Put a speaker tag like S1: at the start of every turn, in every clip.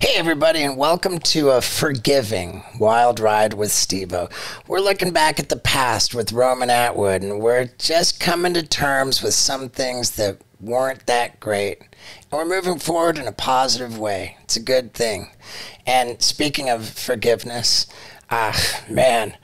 S1: Hey everybody, and welcome to a forgiving wild ride with Steve-O. We're looking back at the past with Roman Atwood, and we're just coming to terms with some things that weren't that great. And we're moving forward in a positive way. It's a good thing. And speaking of forgiveness, man,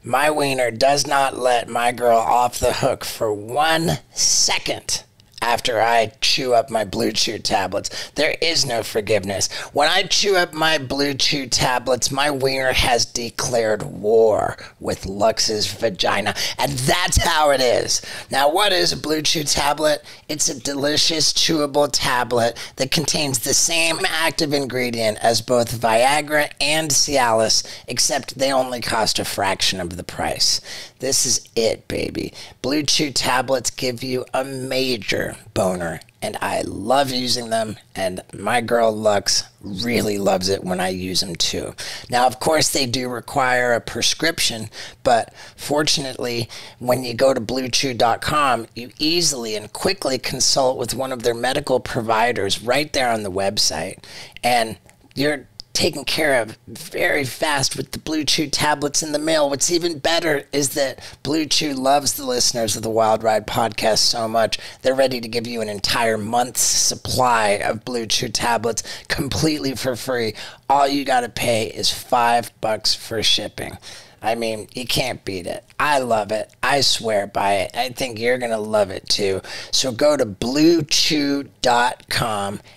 S1: my wiener does not let my girl off the hook for 1 second after I chew up my Blue Chew tablets. There is no forgiveness. When I chew up my Blue Chew tablets, my wiener has declared war with Lux's vagina, and that's how it is. Now, what is a Blue Chew tablet? It's a delicious, chewable tablet that contains the same active ingredient as both Viagra and Cialis, except they only cost a fraction of the price. This is it, baby. Blue Chew tablets give you a major boner, and I love using them, and my girl Lux really loves it when I use them too. Now, of course, they do require a prescription, but fortunately, when you go to BlueChew.com, you easily and quickly consult with one of their medical providers right there on the website, and you're taken care of very fast with the Blue Chew tablets in the mail. What's even better is that Blue Chew loves the listeners of the Wild Ride podcast so much, they're ready to give you an entire month's supply of Blue Chew tablets completely for free. All you got to pay is $5 for shipping. I mean, you can't beat it. I love it. I swear by it. I think you're going to love it too. So go to BlueChew.com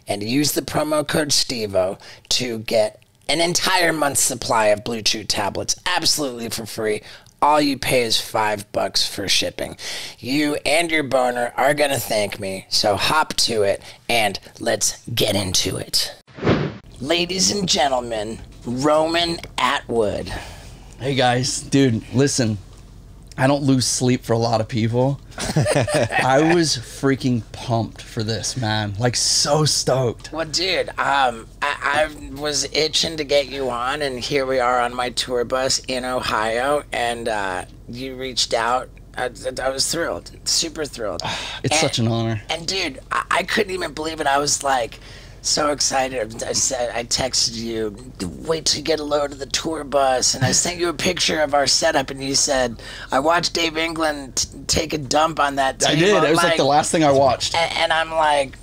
S1: and use the promo code Steve-O to get an entire month's supply of Blue Chew tablets absolutely for free. All you pay is $5 for shipping. You and your boner are going to thank me. So hop to it and let's get into it. Ladies and gentlemen, Roman Atwood.
S2: Hey guys, dude, listen, I don't lose sleep for a lot of people. I was freaking pumped for this, man. Like, so stoked.
S1: Well, dude, I was itching to get you on, and here we are on my tour bus in Ohio, and you reached out. I was thrilled, super thrilled.
S2: It's such an honor.
S1: And dude, I couldn't even believe it. I was like so excited. I texted you, wait till you get a load of the tour bus, and I sent you a picture of our setup, and you said, I watched Dave England take a dump on that table.
S2: I did. It was like the last thing I watched.
S1: And I'm like,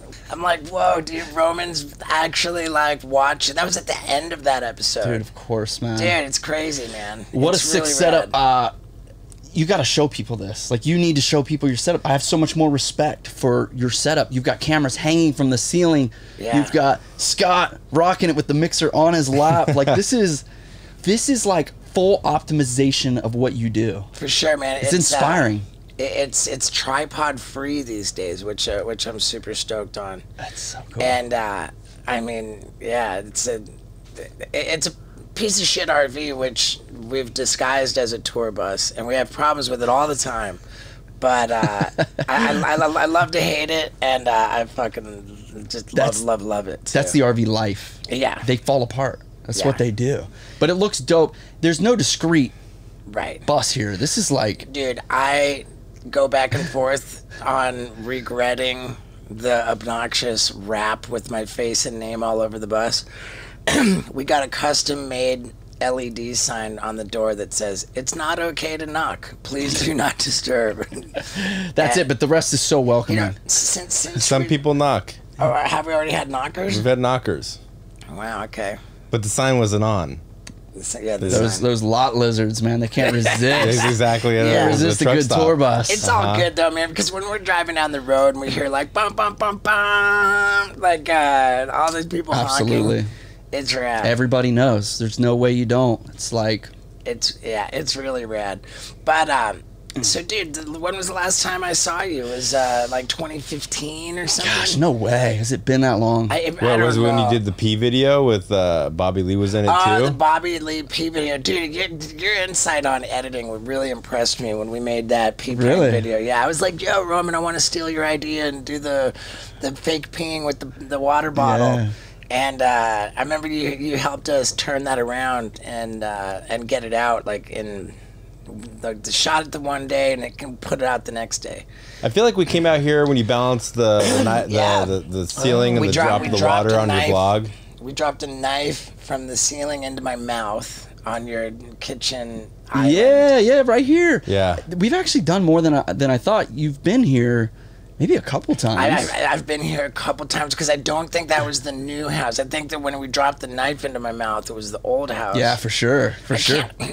S1: whoa, dude, Roman's actually like watching. That was at the end of that episode.
S2: Dude, of course, man.
S1: Dude, it's crazy, man.
S2: What
S1: it's
S2: a sick
S1: really
S2: setup.
S1: rad.
S2: You got to show people this. Like, you need to show people your setup. I have so much more respect for your setup. You've got cameras hanging from the ceiling.
S1: Yeah.
S2: You've got Scott rocking it with the mixer on his lap. Like, this is like full optimization of what you do.
S1: For sure, man.
S2: It's inspiring.
S1: It's tripod free these days, which I'm super stoked on.
S2: That's so cool.
S1: And I mean, yeah, it's a piece of shit RV, which we've disguised as a tour bus, and we have problems with it all the time. But I love to hate it, and I fucking just love it too.
S2: That's the RV life.
S1: Yeah.
S2: They fall apart. That's what they do. But it looks dope. There's no discreet bus here. This is like...
S1: Dude, I go back and forth on regretting the obnoxious wrap with my face and name all over the bus. We got a custom-made LED sign on the door that says, "It's not okay to knock. Please do not disturb."
S2: That's it, but the rest is so welcoming.
S1: You know, since
S3: some people knock.
S1: Oh, have we already had knockers?
S3: We've had knockers.
S1: Wow, okay.
S3: But the sign wasn't on.
S1: Yeah,
S2: those lot lizards, man, they can't resist.
S3: That's exactly it.
S2: Yeah, resist a good tour bus.
S1: It's all good though, man, because when we're driving down the road and we hear like bum bum bum bum, like all these people honking. It's rad.
S2: Everybody knows. There's no way you don't. It's like...
S1: It's really rad. But, so, dude, when was the last time I saw you? It was, like, 2015 or something?
S2: Gosh, no way. Has it been that long?
S3: What was it when you did the P video with Bobby Lee was in it, too?
S1: Oh, the Bobby Lee P video. Dude, your insight on editing really impressed me when we made that P video. Yeah, I was like, yo, Roman, I want to steal your idea and do the fake peeing with the water bottle.
S2: Yeah.
S1: And I remember you helped us turn that around and get it out, like in the shot it the one day and it can put it out the next day.
S3: I feel like we came out here when you balanced the ceiling and the drop of the water on your blog.
S1: we dropped a knife from the ceiling into my mouth on your kitchen island.
S2: Yeah, right here.
S3: Yeah.
S2: We've actually done more than I thought. You've been here maybe a couple times.
S1: I've been here a couple times because I don't think that was the new house. I think that when we dropped the knife into my mouth, it was the old house.
S2: Yeah, for sure.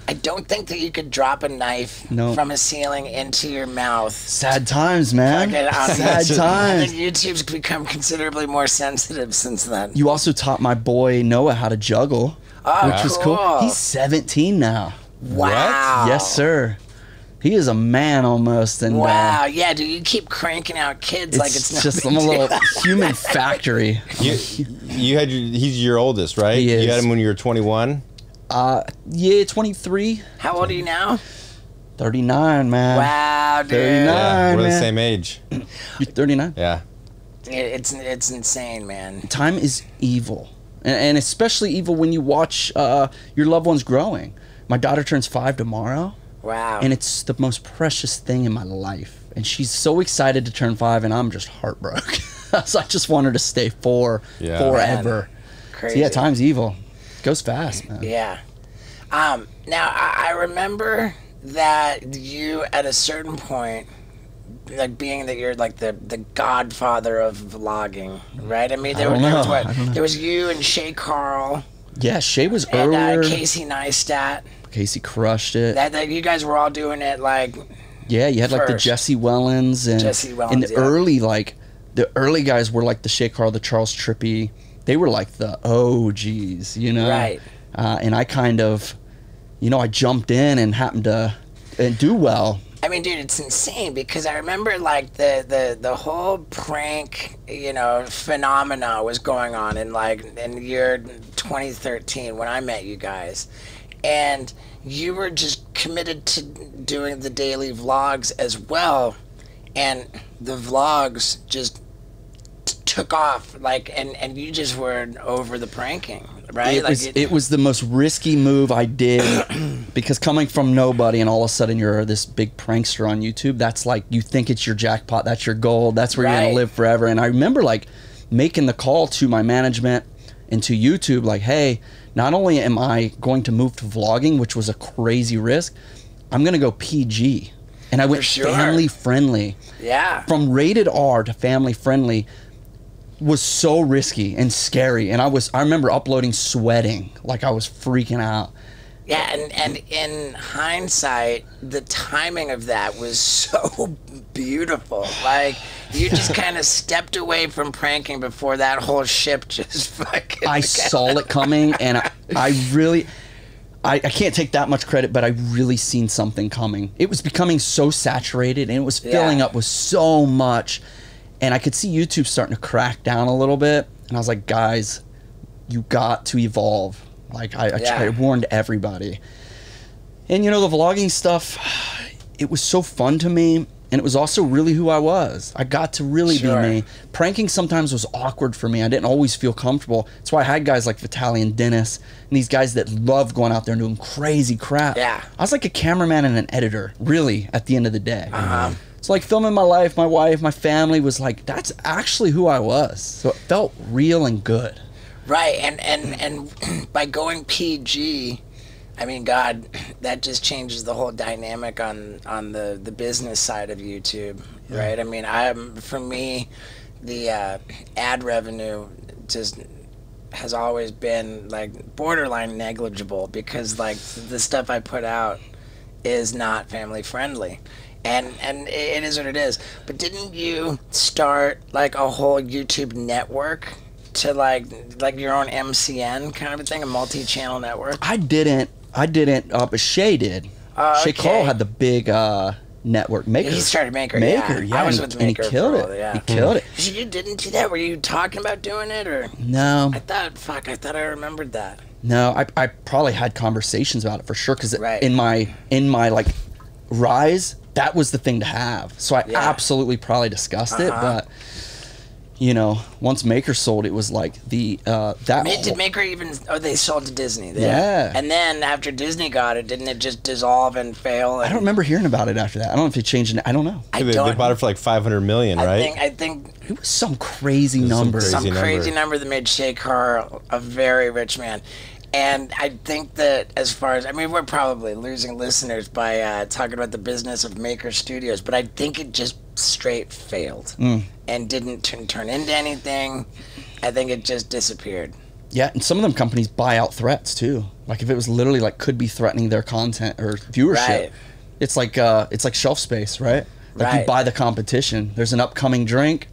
S1: I don't think that you could drop a knife from a ceiling into your mouth.
S2: Sad times, man. Sad times.
S1: I think YouTube's become considerably more sensitive since then.
S2: You also taught my boy Noah how to juggle, which was cool. He's 17 now.
S1: Wow.
S2: Yes, sir. He is a man almost. And
S1: wow, yeah, dude, you keep cranking out kids like it's not
S2: just I'm a little human factory.
S3: He's your oldest, right?
S2: He is.
S3: You had him when you were 21?
S2: Yeah, 23.
S1: How old are you now?
S2: 39, man.
S1: Wow, dude.
S2: 39,
S3: Yeah, we're the
S2: man.
S3: same age.
S2: You're 39?
S3: Yeah.
S1: It's insane, man.
S2: Time is evil. And especially evil when you watch your loved ones growing. My daughter turns 5 tomorrow.
S1: Wow.
S2: And it's the most precious thing in my life. And she's so excited to turn 5, and I'm just heartbroken. So I just want her to stay 4 forever.
S1: Man. Crazy.
S2: So yeah, time's evil. It goes fast, man.
S1: Yeah. Now, I remember that you, at a certain point, like being that you're like the godfather of vlogging, right? I mean, there was you and Shay Carl.
S2: Yeah, Shay was
S1: and,
S2: earlier.
S1: Casey Neistat.
S2: Casey crushed it.
S1: That you guys were all doing it like.
S2: Yeah, you had like the Jesse Wellens and the early the early guys were like the Shay Carl, the Charles Trippy. They were like the OGs, you know.
S1: Right.
S2: And I kind of, I jumped in and happened to do well.
S1: I mean, dude, it's insane because I remember like the whole prank, phenomena was going on in year 2013 when I met you guys. And you were just committed to doing the daily vlogs as well, and the vlogs just took off, and you just were over the pranking, right?
S2: It was the most risky move I did because coming from nobody and all of a sudden you're this big prankster on YouTube, that's like, you think it's your jackpot, that's your gold, that's where you're gonna live forever. And I remember making the call to my management and to YouTube, like, hey, not only am I going to move to vlogging, which was a crazy risk, I'm going to go PG. And I went family friendly.
S1: Yeah.
S2: From rated R to family friendly was so risky and scary. And I remember uploading sweating, like I was freaking out.
S1: Yeah, and in hindsight, the timing of that was so beautiful. Like, you just kind of stepped away from pranking before that whole ship just fucking...
S2: I saw it coming, and I really... I can't take that much credit, but I really seen something coming. It was becoming so saturated, and it was filling up with so much. And I could see YouTube starting to crack down a little bit. And I was like, guys, you got to evolve. Like, I warned everybody. And, the vlogging stuff, it was so fun to me. And it was also really who I was. I got to really be me. Pranking sometimes was awkward for me. I didn't always feel comfortable. That's why I had guys like Vitaly and Dennis and these guys that loved going out there and doing crazy crap.
S1: Yeah.
S2: I was like a cameraman and an editor, really, at the end of the day. It's like filming my life, my wife, my family was like, that's actually who I was. So it felt real and good.
S1: Right, and by going PG, I mean, God, that just changes the whole dynamic on the business side of YouTube, right? I mean, for me, the ad revenue just has always been like borderline negligible because like the stuff I put out is not family friendly. And it is what it is. But didn't you start like a whole YouTube network to like your own MCN kind of a thing, a multi-channel network?
S2: I didn't, but Shay did. Shay Carl had the big network. Maker.
S1: He started Maker,
S2: yeah.
S1: I was with Maker.
S2: He killed it.
S1: Yeah.
S2: He killed it.
S1: You didn't do that? Were you talking about doing it or?
S2: No.
S1: I thought I remembered that.
S2: No, I probably had conversations about it for sure because in my like rise, that was the thing to have. So I absolutely probably discussed it, but you know, once Maker sold, it was like the
S1: Did Maker even? Oh, they sold to Disney.
S2: Yeah.
S1: And then after Disney got it, didn't it just dissolve and fail? And
S2: I don't remember hearing about it after that. I don't know if they changed it. I don't know.
S3: They bought it for like 500 million, right?
S1: I think
S2: It was some crazy number.
S1: some crazy number that made Shay Carr a very rich man. And I think that as far as, I mean, we're probably losing listeners by talking about the business of Maker Studios, but I think it just straight failed and didn't turn into anything. I think it just disappeared.
S2: Yeah, and some of them companies buy out threats too. Like if it was literally like could be threatening their content or viewership,
S1: Right.
S2: it's like shelf space, right? Like you
S1: Right.
S2: buy the competition. There's an upcoming drink.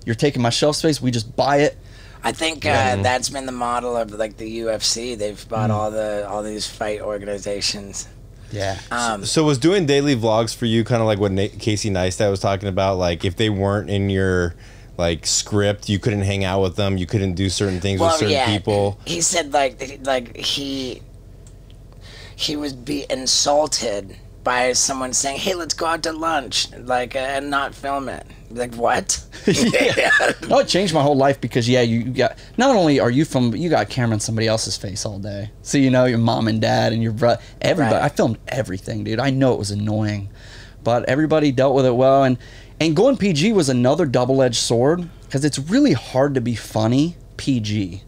S2: You're taking my shelf space. We just buy it.
S1: I think that's been the model of like the UFC. They've bought all these fight organizations.
S2: Yeah.
S3: So was doing daily vlogs for you kind of like what Casey Neistat was talking about? Like if they weren't in your like script, you couldn't hang out with them, you couldn't do certain things with certain people.
S1: He said like he would be insulted by someone saying, "Hey, let's go out to lunch," like and not film it. Like what?
S2: No, it changed my whole life because you got, not only are you from, but you got camera on somebody else's face all day. So you know your mom and dad and your brother, everybody.
S1: Right.
S2: I filmed everything, dude. I know it was annoying, but everybody dealt with it well. And going PG was another double-edged sword because it's really hard to be funny PG.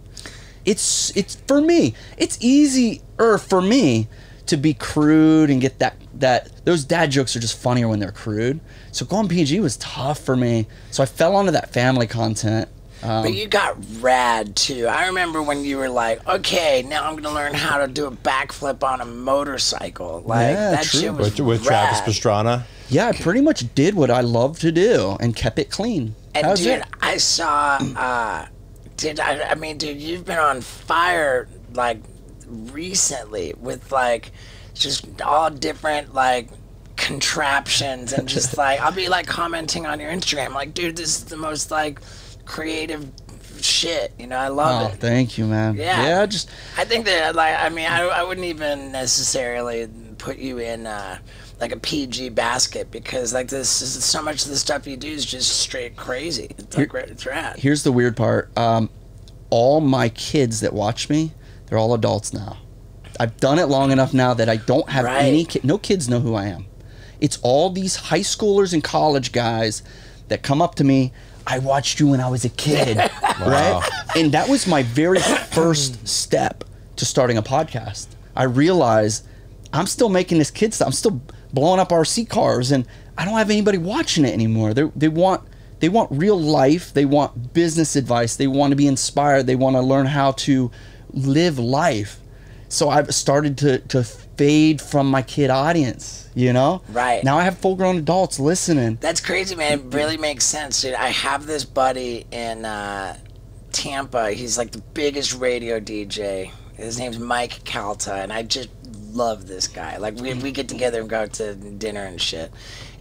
S2: It's for me. It's easier for me to be crude and get that those dad jokes are just funnier when they're crude. So going PG was tough for me. So I fell onto that family content.
S1: But you got rad too. I remember when you were like, "Okay, now I'm gonna learn how to do a backflip on a motorcycle." Like
S2: Yeah,
S1: that
S2: true.
S1: shit was
S3: With
S1: rad.
S3: Travis Pastrana.
S2: Yeah, I pretty much did what I love to do and kept it clean.
S1: And
S2: How's
S1: dude,
S2: it?
S1: I saw. I mean, dude, you've been on fire like recently with like just all different like contraptions and just like I'll be like commenting on your Instagram like, dude, this is the most like creative shit. You know, I love
S2: Oh,
S1: it.
S2: thank you, man.
S1: Yeah.
S2: Just
S1: I think that like I mean I wouldn't even necessarily put you in like a PG basket because like this is so much of the stuff you do is just straight crazy. It's like it's rad.
S2: here's the weird part. All my kids that watch me, they're all adults now. I've done it long enough now that I don't have
S1: Right.
S2: any no kids know who I am. It's all these high schoolers and college guys that come up to me. I watched you when I was a kid, right? And that was my very first step to starting a podcast. I realized I'm still making this kid stuff. I'm still blowing up RC cars, and I don't have anybody watching it anymore. They want real life. They want business advice. They want to be inspired. They want to learn how to live life. So I've started to fade from my kid audience, you know?
S1: Right.
S2: Now I have full-grown adults listening.
S1: That's crazy, man. It really makes sense, dude. I have this buddy in Tampa. He's like the biggest radio DJ. His name's Mike Calta, and I just love this guy. Like, we get together and go out to dinner and shit.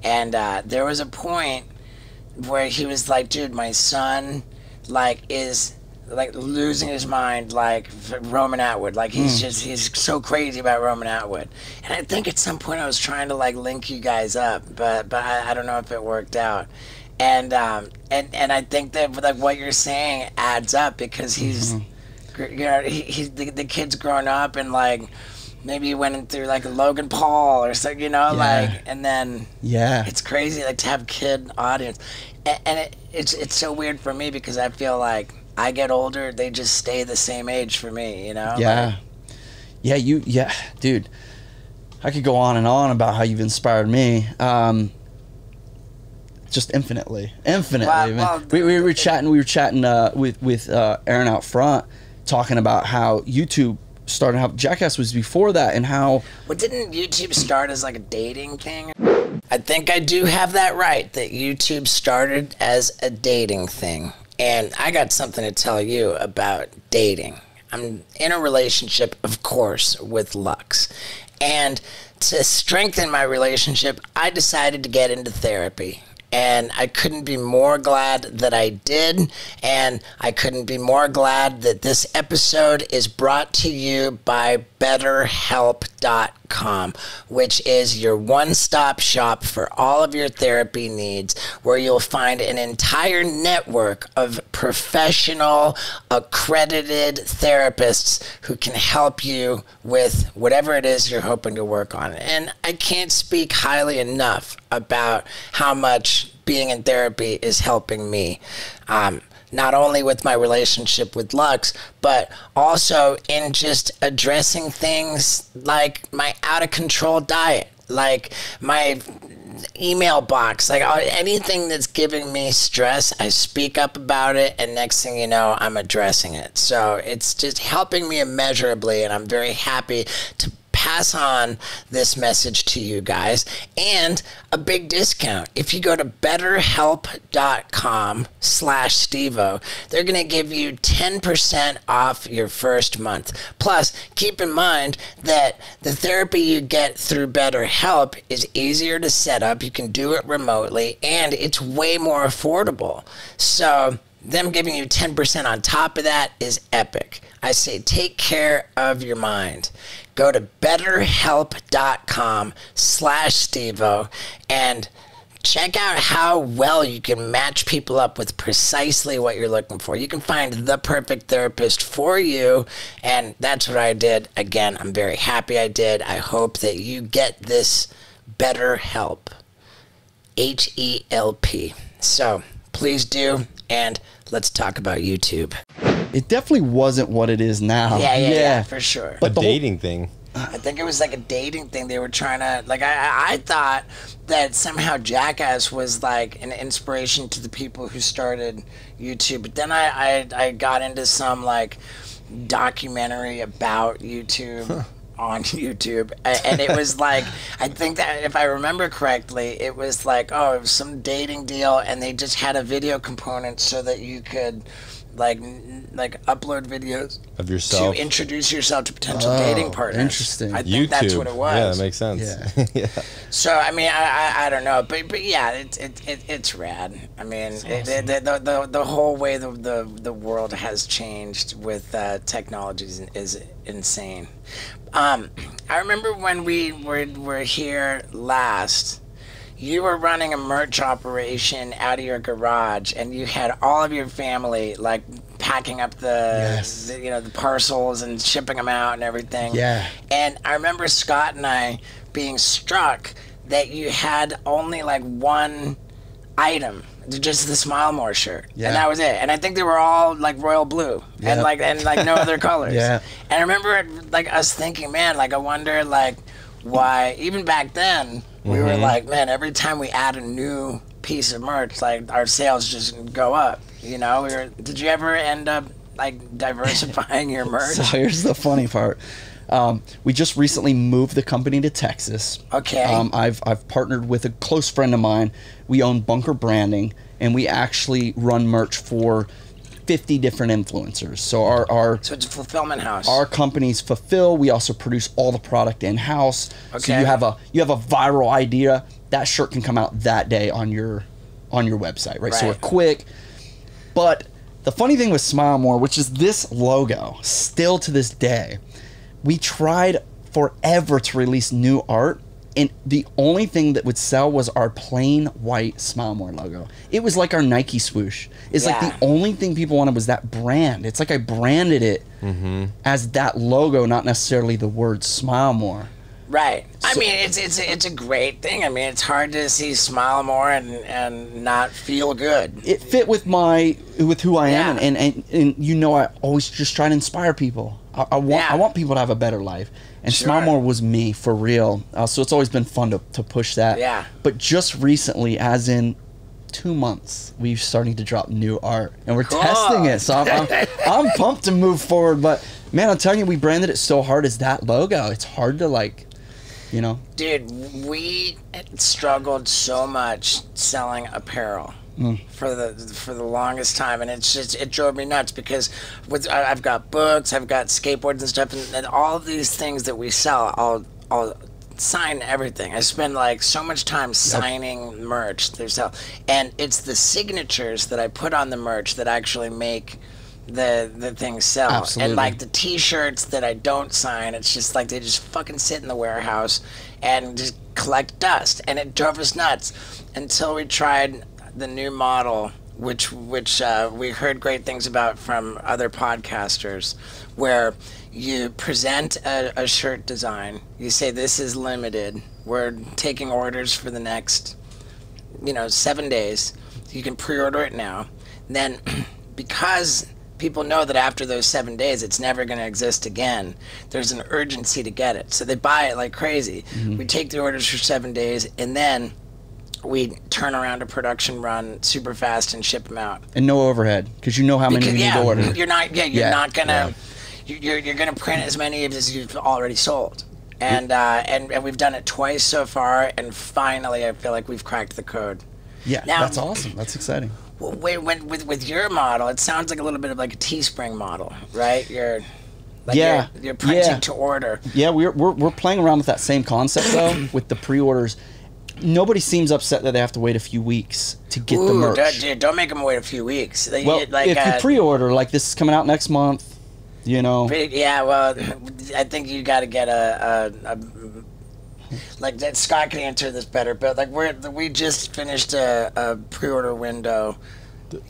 S1: And there was a point where he was like, dude, my son, like, is like losing his mind like Roman Atwood. Like he's so crazy about Roman Atwood. And I think at some point I was trying to like link you guys up, but I don't know if it worked out. And I think that like what you're saying adds up because he's you know he's the kid's grown up and like maybe he went through like a Logan Paul or something, you know, like, and then it's crazy like to have kid audience. And it's so weird for me because I feel like I get older, they just stay the same age for me, you know?
S2: Yeah. Dude. I could go on and on about how you've inspired me. Just infinitely. Man. We were chatting with Aaron out front, talking about how YouTube started, how Jackass was before that, and how...
S1: Well, didn't YouTube start as like a dating thing? I think I do have that right, that YouTube started as a dating thing. And I got something to tell you about dating. I'm in a relationship, of course, with Lux. And to strengthen my relationship, I decided to get into therapy. And I couldn't be more glad that I did. And I couldn't be more glad that this episode is brought to you by BetterHelp.com. Untitled.com, which is your one-stop shop for all of your therapy needs, where you'll find an entire network of professional, accredited therapists who can help you with whatever it is you're hoping to work on. And I can't speak highly enough about how much being in therapy is helping me. Not only with my relationship with Lux, but also in just addressing things like my out-of-control diet, like my email box, like anything that's giving me stress, I speak up about it, and next thing you know, I'm addressing it. So it's just helping me immeasurably, and I'm very happy to pass on this message to you guys, and a big discount. If you go to betterhelp.com/Stevo, they're going to give you 10% off your first month. Plus, keep in mind that the therapy you get through BetterHelp is easier to set up. You can do it remotely, and it's way more affordable. So them giving you 10% on top of that is epic. I say take care of your mind. Go to betterhelp.com/Stevo and check out how well you can match people up with precisely what you're looking for. You can find the perfect therapist for you, and that's what I did. Again, I'm very happy I did. I hope that you get this BetterHelp. HELP. So please do, and let's talk about YouTube.
S2: It definitely wasn't what it is now.
S1: Yeah, for sure.
S3: But the dating thing.
S1: I think it was like a dating thing. They were trying to, like, I thought that somehow Jackass was like an inspiration to the people who started YouTube. But then I got into some like documentary about YouTube. On YouTube, and it was like, I think that if I remember correctly, it was like, oh, it was some dating deal, and they just had a video component so that you could like upload videos
S3: of yourself
S1: to introduce yourself to potential dating partners.
S2: Interesting.
S1: I think that's what it was.
S3: Yeah, that makes sense.
S2: Yeah.
S3: Yeah.
S1: So I mean, I don't know, but yeah, it's rad. I mean, awesome. The whole way the world has changed with technology is insane. I remember when we were here last, you were running a merch operation out of your garage, and you had all of your family like packing up the parcels and shipping them out and everything.
S2: Yeah.
S1: And I remember Scott and I being struck that you had only like one item, just the Smile More shirt, and that was it. And I think they were all like royal blue, and like no other colors. Yeah. And I remember like us thinking, man, like I wonder like why even back then we were like, man, every time we add a new piece of merch, like our sales just go up. You know, did you ever end up like diversifying your merch?
S2: So here's the funny part. We just recently moved the company to Texas.
S1: Okay.
S2: I've partnered with a close friend of mine. We own Bunker Branding, and we actually run merch for 50 different influencers. So
S1: so it's a fulfillment house.
S2: Our companies fulfill. We also produce all the product in house. Okay. So you have a viral idea, that shirt can come out that day on your website, right? So we're quick. But the funny thing with Smile More, which is this logo, still to this day, we tried forever to release new art, and the only thing that would sell was our plain white Smile More logo. It was like our Nike swoosh. It's like the only thing people wanted was that brand. It's like I branded it as that logo, not necessarily the word Smile More.
S1: Right. I mean, it's a great thing. I mean, it's hard to see Smile More and not feel good.
S2: It fit with who I am, and you know, I always just try to inspire people. I want people to have a better life, and Smile More was me for real. So it's always been fun to push that.
S1: Yeah.
S2: But just recently, as in 2 months, we're starting to drop new art, and we're testing it. So I'm pumped to move forward. But man, I'm telling you, we branded it so hard as that logo. It's hard to like. You know,
S1: dude, we struggled so much selling apparel for the longest time, and it drove me nuts because I've got books, I've got skateboards and stuff, and all of these things that we sell, I'll sign everything. I spend like so much time signing merch. And it's the signatures that I put on the merch that actually make the things sell.
S2: Absolutely.
S1: And like the t-shirts that I don't sign, it's just like they just fucking sit in the warehouse and just collect dust, and it drove us nuts until we tried the new model, which we heard great things about from other podcasters, where you present a shirt design, you say this is limited, we're taking orders for the next 7 days, you can pre-order it now. Then because people know that after those 7 days it's never going to exist again, there's an urgency to get it, so they buy it like crazy. We take the orders for 7 days, and then we turn around a production run super fast and ship them out.
S2: And no overhead, because you know how many you need to order.
S1: You're not gonna you're gonna print as many as you've already sold. And we've done it twice so far, and finally I feel like we've cracked the code.
S2: Yeah,
S1: now,
S2: that's awesome. That's exciting.
S1: Well, with your model, it sounds like a little bit of like a Teespring model, right? You're printing to order.
S2: Yeah, we're playing around with that same concept though with the pre-orders. Nobody seems upset that they have to wait a few weeks to get the merch.
S1: Don't make them wait a few weeks.
S2: Well, if you pre-order, like this is coming out next month,
S1: Yeah, well, I think you got to get a like that. Scott can answer this better, but like we just finished a pre-order window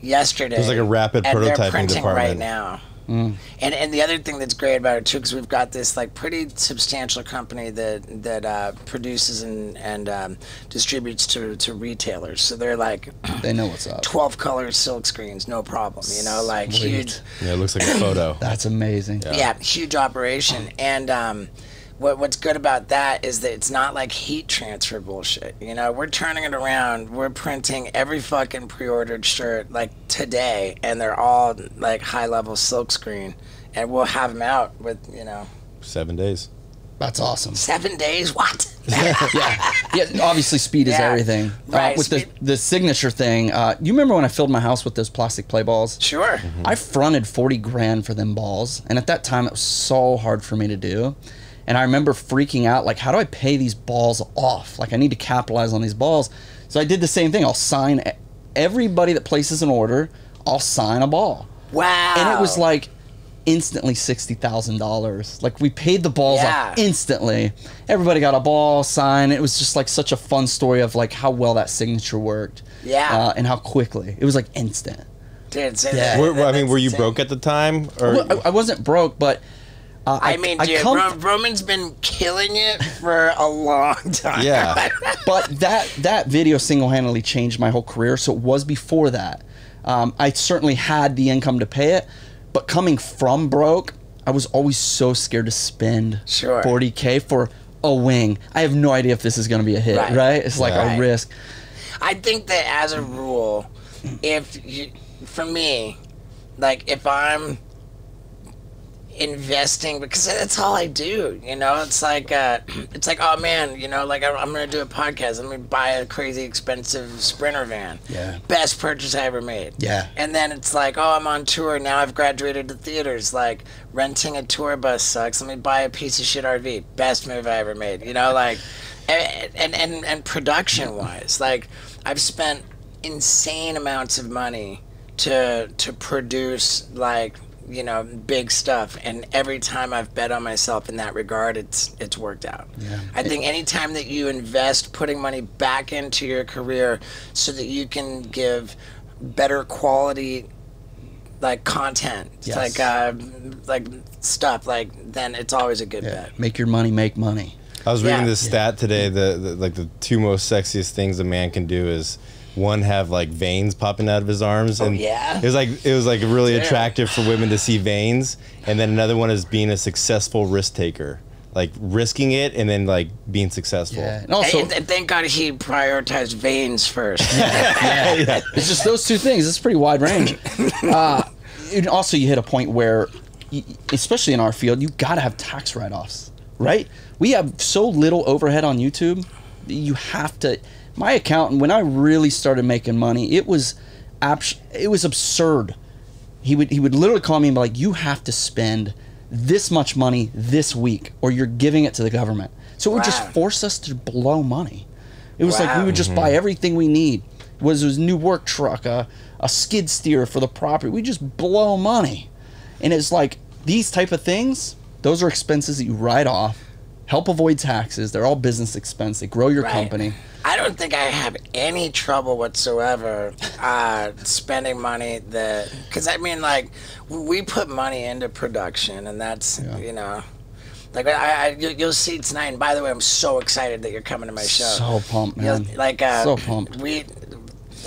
S1: yesterday.
S3: There's like a rapid
S1: and
S3: prototyping
S1: they're printing
S3: department
S1: right now. And the other thing that's great about it too, because we've got this like pretty substantial company that produces and distributes to retailers, so they're like
S2: they know what's up.
S1: 12 color silk screens, no problem. Like
S2: Sweet.
S1: huge.
S3: Yeah, it looks like a photo.
S2: That's amazing.
S1: Yeah, huge operation. And what's good about that is that it's not like heat transfer bullshit. We're turning it around. We're printing every fucking pre-ordered shirt like today, and they're all like high-level silkscreen, and we'll have them out with
S3: 7 days.
S2: That's awesome.
S1: 7 days? What?
S2: yeah. Obviously, speed is everything.
S1: Right.
S2: With the signature thing, you remember when I filled my house with those plastic play balls?
S1: Sure.
S2: I fronted 40 grand for them balls, and at that time it was so hard for me to do. And I remember freaking out, like, how do I pay these balls off? Like, I need to capitalize on these balls. So I did the same thing. I'll sign everybody that places an order, I'll sign a ball.
S1: Wow.
S2: And it was like instantly $60,000. Like, we paid the balls off instantly. Everybody got a ball signed. It was just like such a fun story of like how well that signature worked.
S1: Yeah.
S2: And how quickly. It was like instant.
S1: Dude,
S3: were you broke at the time? Or?
S2: Well, I wasn't broke, but...
S1: Roman's been killing it for a long time.
S3: Yeah.
S2: But that video single-handedly changed my whole career, so it was before that. I certainly had the income to pay it, but coming from broke, I was always so scared to spend $40K for a wing. I have no idea if this is going to be a hit, right? It's like a risk.
S1: I think that as a rule, for me, like if I'm investing, because that's all I do, it's like oh man, like I'm gonna do a podcast, I'm gonna buy a crazy expensive Sprinter van, best purchase I ever made, and then it's like, oh, I'm on tour now, I've graduated to theaters, like renting a tour bus sucks, let me buy a piece of shit RV, best move I ever made, like and production wise, like I've spent insane amounts of money to produce like big stuff, and every time I've bet on myself in that regard, it's worked out. I think anytime that you invest putting money back into your career so that you can give better quality like content, like stuff, like then it's always a good bet.
S2: Make your money make money.
S3: I was reading this stat today, the two most sexiest things a man can do is one, have like veins popping out of his arms, and it was like really attractive for women to see veins, and then another one is being a successful risk taker, like risking it and then like being successful.
S2: And also,
S1: and thank God he prioritized veins first.
S2: It's just those two things. It's pretty wide range. And also, you hit a point where, especially in our field, you got to have tax write-offs, right? We have so little overhead on YouTube. You have to. My accountant, when I really started making money, it was absurd. He would literally call me and be like, you have to spend this much money this week or you're giving it to the government. So it would just force us to blow money. It was like we would just buy everything we need. It was new work truck, a skid steer for the property. We just blow money. And it's like, these type of things, those are expenses that you write off, help avoid taxes. They're all business expense. They grow your company.
S1: I don't think I have any trouble whatsoever spending money because I mean, like, we put money into production, and that's, you know, like, you'll see tonight. And by the way, I'm so excited that you're coming to my show.
S2: So pumped, man.
S1: Like,
S2: so pumped.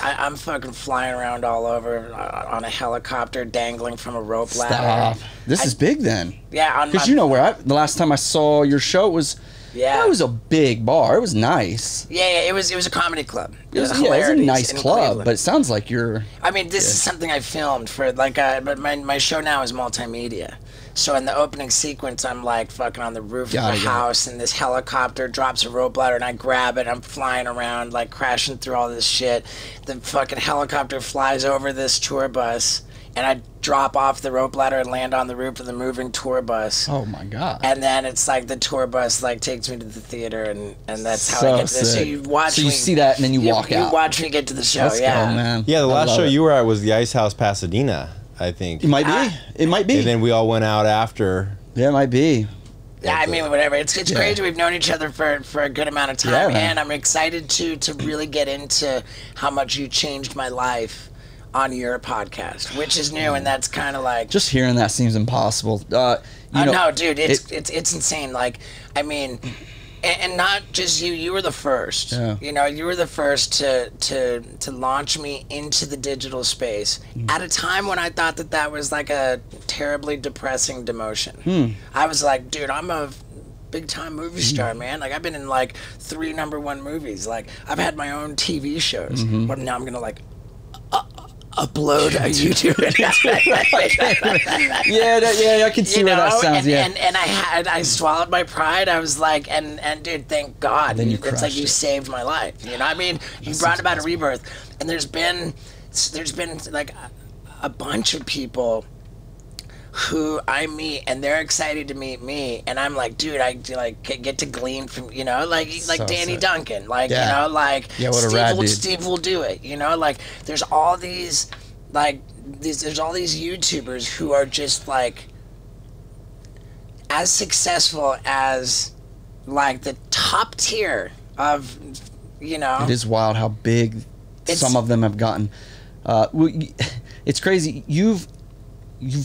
S1: I'm fucking flying around all over on a helicopter, dangling from a rope ladder.
S2: Stop. This is big then.
S1: Yeah,
S2: because you know where the last time I saw your show was. Yeah, it was a big bar. It was nice.
S1: Yeah, it was a comedy club.
S2: It was a nice club, Cleveland. But it sounds like you're.
S1: I mean, this is something I filmed for, like, but my show now is multimedia. So in the opening sequence, I'm like fucking on the roof of a house, and this helicopter drops a rope ladder, and I grab it. I'm flying around, like, crashing through all this shit. The fucking helicopter flies over this tour bus, and I drop off the rope ladder and land on the roof of the moving tour bus.
S2: Oh my god!
S1: And then it's like the tour bus like takes me to the theater, and that's how I get to this. So you watch.
S2: So you see that, and then you walk out.
S1: You watch me get to the show.
S2: Let's go, man.
S3: Yeah, the last show you were at was the Ice House Pasadena, I think.
S2: It might be. It might be.
S3: And then we all went out after.
S2: Yeah, it might be.
S1: Yeah, I mean, whatever. It's crazy. We've known each other for a good amount of time, and I'm excited to really get into how much you changed my life on your podcast, which is new, and that's kind of like,
S2: just hearing that seems impossible.
S1: No, dude, it's insane. Like, I mean, and not just you. You were the first. Yeah. You know, you were the first to launch me into the digital space at a time when I thought that was like a terribly depressing demotion. I was like, dude, I'm a big time movie star, man. Like, I've been in like 3 #1 movies. Like, I've had my own TV shows. But now I'm gonna like upload a YouTube.
S2: yeah, I can see where that sounds.
S1: And I swallowed my pride. I was like, and dude, thank God.
S2: Then
S1: it's like you saved my life. You know, I mean, you brought about a rebirth. And there's been like a bunch of people who I meet, and they're excited to meet me, and I'm like, dude, I like get to glean from, you know, like Danny Duncan, like, you know, like Steve will do it, you know, like there's all these there's all these YouTubers who are just like as successful as like the top tier of, you know.
S2: It is wild how big some of them have gotten. It's crazy. You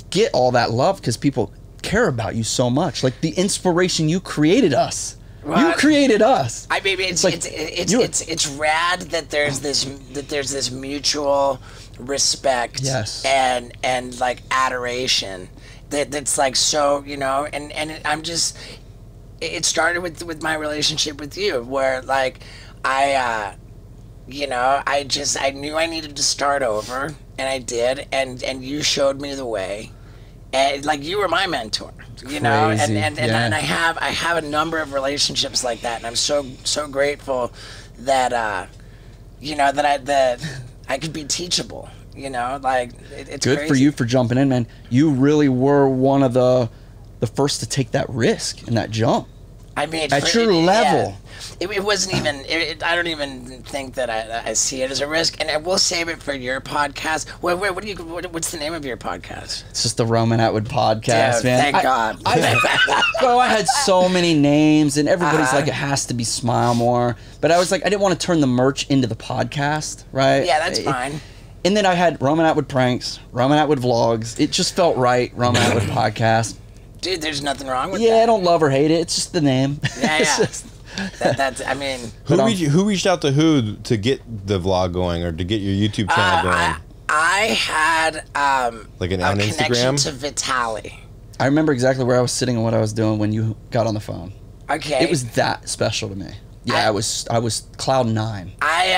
S2: get all that love because people care about you so much. Like the inspiration, you created us. You created us.
S1: I mean, it's rad that there's this mutual respect, and like adoration that's like, so, you know, and it started with my relationship with you, where like you know, I knew I needed to start over, and I did, and you showed me the way, and like you were my mentor, you know, and I have a number of relationships like that, and I'm so grateful that you know, that I could be teachable, you know, like it's
S2: good
S1: crazy.
S2: For you for jumping in, man. You really were one of the first to take that risk and that jump.
S1: I mean,
S2: at your level.
S1: It wasn't even. I don't even think that I see it as a risk, and we'll save it for your podcast. What's the name of your podcast?
S2: It's just the Roman Atwood podcast, man.
S1: Thank God.
S2: Bro, I had so many names, and everybody's like, it has to be Smile More, but I was like, I didn't want to turn the merch into the podcast, right?
S1: Yeah, that's fine.
S2: And then I had Roman Atwood Pranks, Roman Atwood Vlogs. It just felt right, Roman Atwood Podcast.
S1: Dude, there's nothing wrong with that.
S2: Yeah, I don't love or hate it. It's just the name.
S1: Yeah. That's. I mean,
S3: who reached out to who to get the vlog going or to get your YouTube channel going?
S1: I had
S3: like an
S1: a
S3: on
S1: connection
S3: Instagram
S1: to Vitaly.
S2: I remember exactly where I was sitting and what I was doing when you got on the phone.
S1: Okay.
S2: It was that special to me. Yeah, I was cloud 9.
S1: I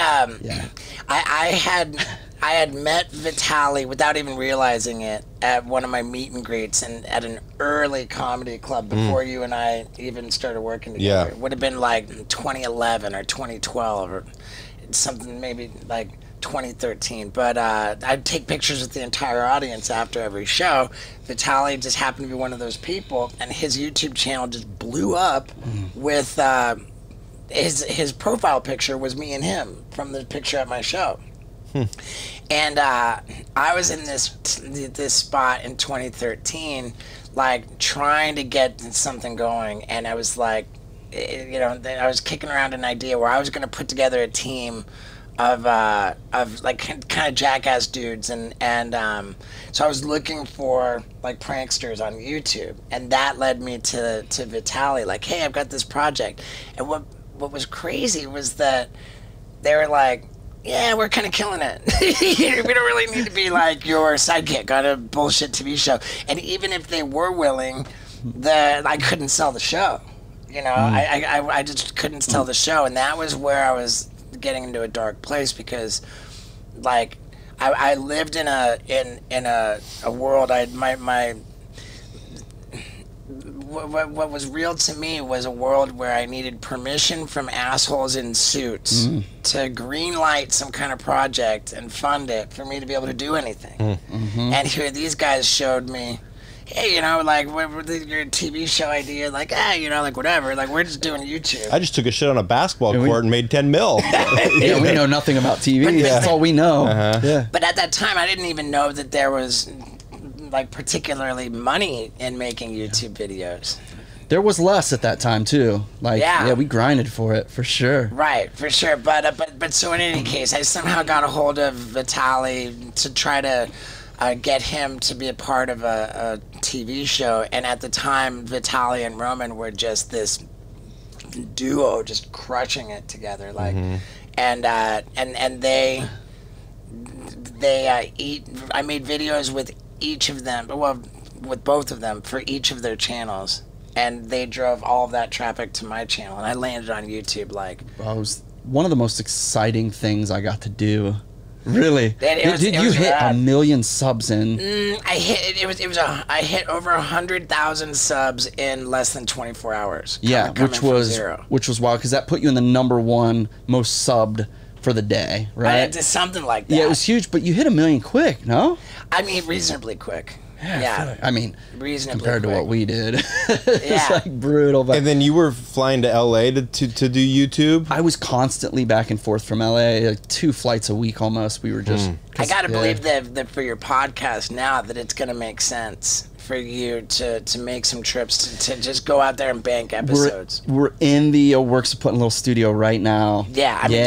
S1: had met Vitaly without even realizing it at one of my meet and greets and at an early comedy club before you and I even started working together.
S3: Yeah.
S1: It would have been like 2011 or 2012 or something, maybe like 2013. But I'd take pictures with the entire audience after every show. Vitaly just happened to be one of those people, and his YouTube channel just blew up with his profile picture was me and him from the picture at my show. And I was in this spot in 2013, like trying to get something going, and I was like, you know, I was kicking around an idea where I was going to put together a team of like kind of jackass dudes, and so I was looking for like pranksters on YouTube, and that led me to Vitaly. Like, hey, I've got this project, and what was crazy was that they were like, yeah, we're kind of killing it. We don't really need to be like your sidekick on a bullshit TV show. And even if they were willing, I couldn't sell the show. You know, I just couldn't sell the show, and that was where I was getting into a dark place, because like I lived in a world. What was real to me was a world where I needed permission from assholes in suits to green light some kind of project and fund it for me to be able to do anything. And here these guys showed me, hey, you know, like, your TV show idea, like, you know, like, whatever, like, we're just doing YouTube.
S3: I just took a shit on a basketball court and made 10 mil.
S2: Yeah, we know nothing about TV. That's all we know. Yeah.
S1: But at that time, I didn't even know that there was, like, particularly money in making YouTube videos.
S2: There was less at that time too. Like, yeah, we grinded for it, for sure.
S1: Right, for sure. But so in any case, I somehow got a hold of Vitaly to try to get him to be a part of a TV show. And at the time, Vitaly and Roman were just this duo, just crushing it together. Like, and they I made videos with each of them, well, with both of them for each of their channels, and they drove all of that traffic to my channel, and I landed on YouTube. Like,
S2: well, it was one of the most exciting things I got to do. Really?
S1: Did
S2: you hit rad. 1 million subs in?
S1: I hit over 100,000 subs in less than 24 hours.
S2: Yeah, which was wild, because that put you in the #1 most subbed for the day, right?
S1: I did something like that.
S2: Yeah, it was huge, but you hit 1 million quick, no?
S1: I mean, reasonably quick.
S2: Yeah. I mean,
S1: reasonably
S2: compared
S1: quick.
S2: to what we did. It's like brutal. But
S3: and then you were flying to LA to do YouTube?
S2: I was constantly back and forth from LA, like 2 flights a week almost. We were just...
S1: I got to believe that for your podcast now, that it's going to make sense for you to make some trips to just go out there and bank episodes.
S2: We're in the works of putting a little studio right now.
S1: Yeah, I mean,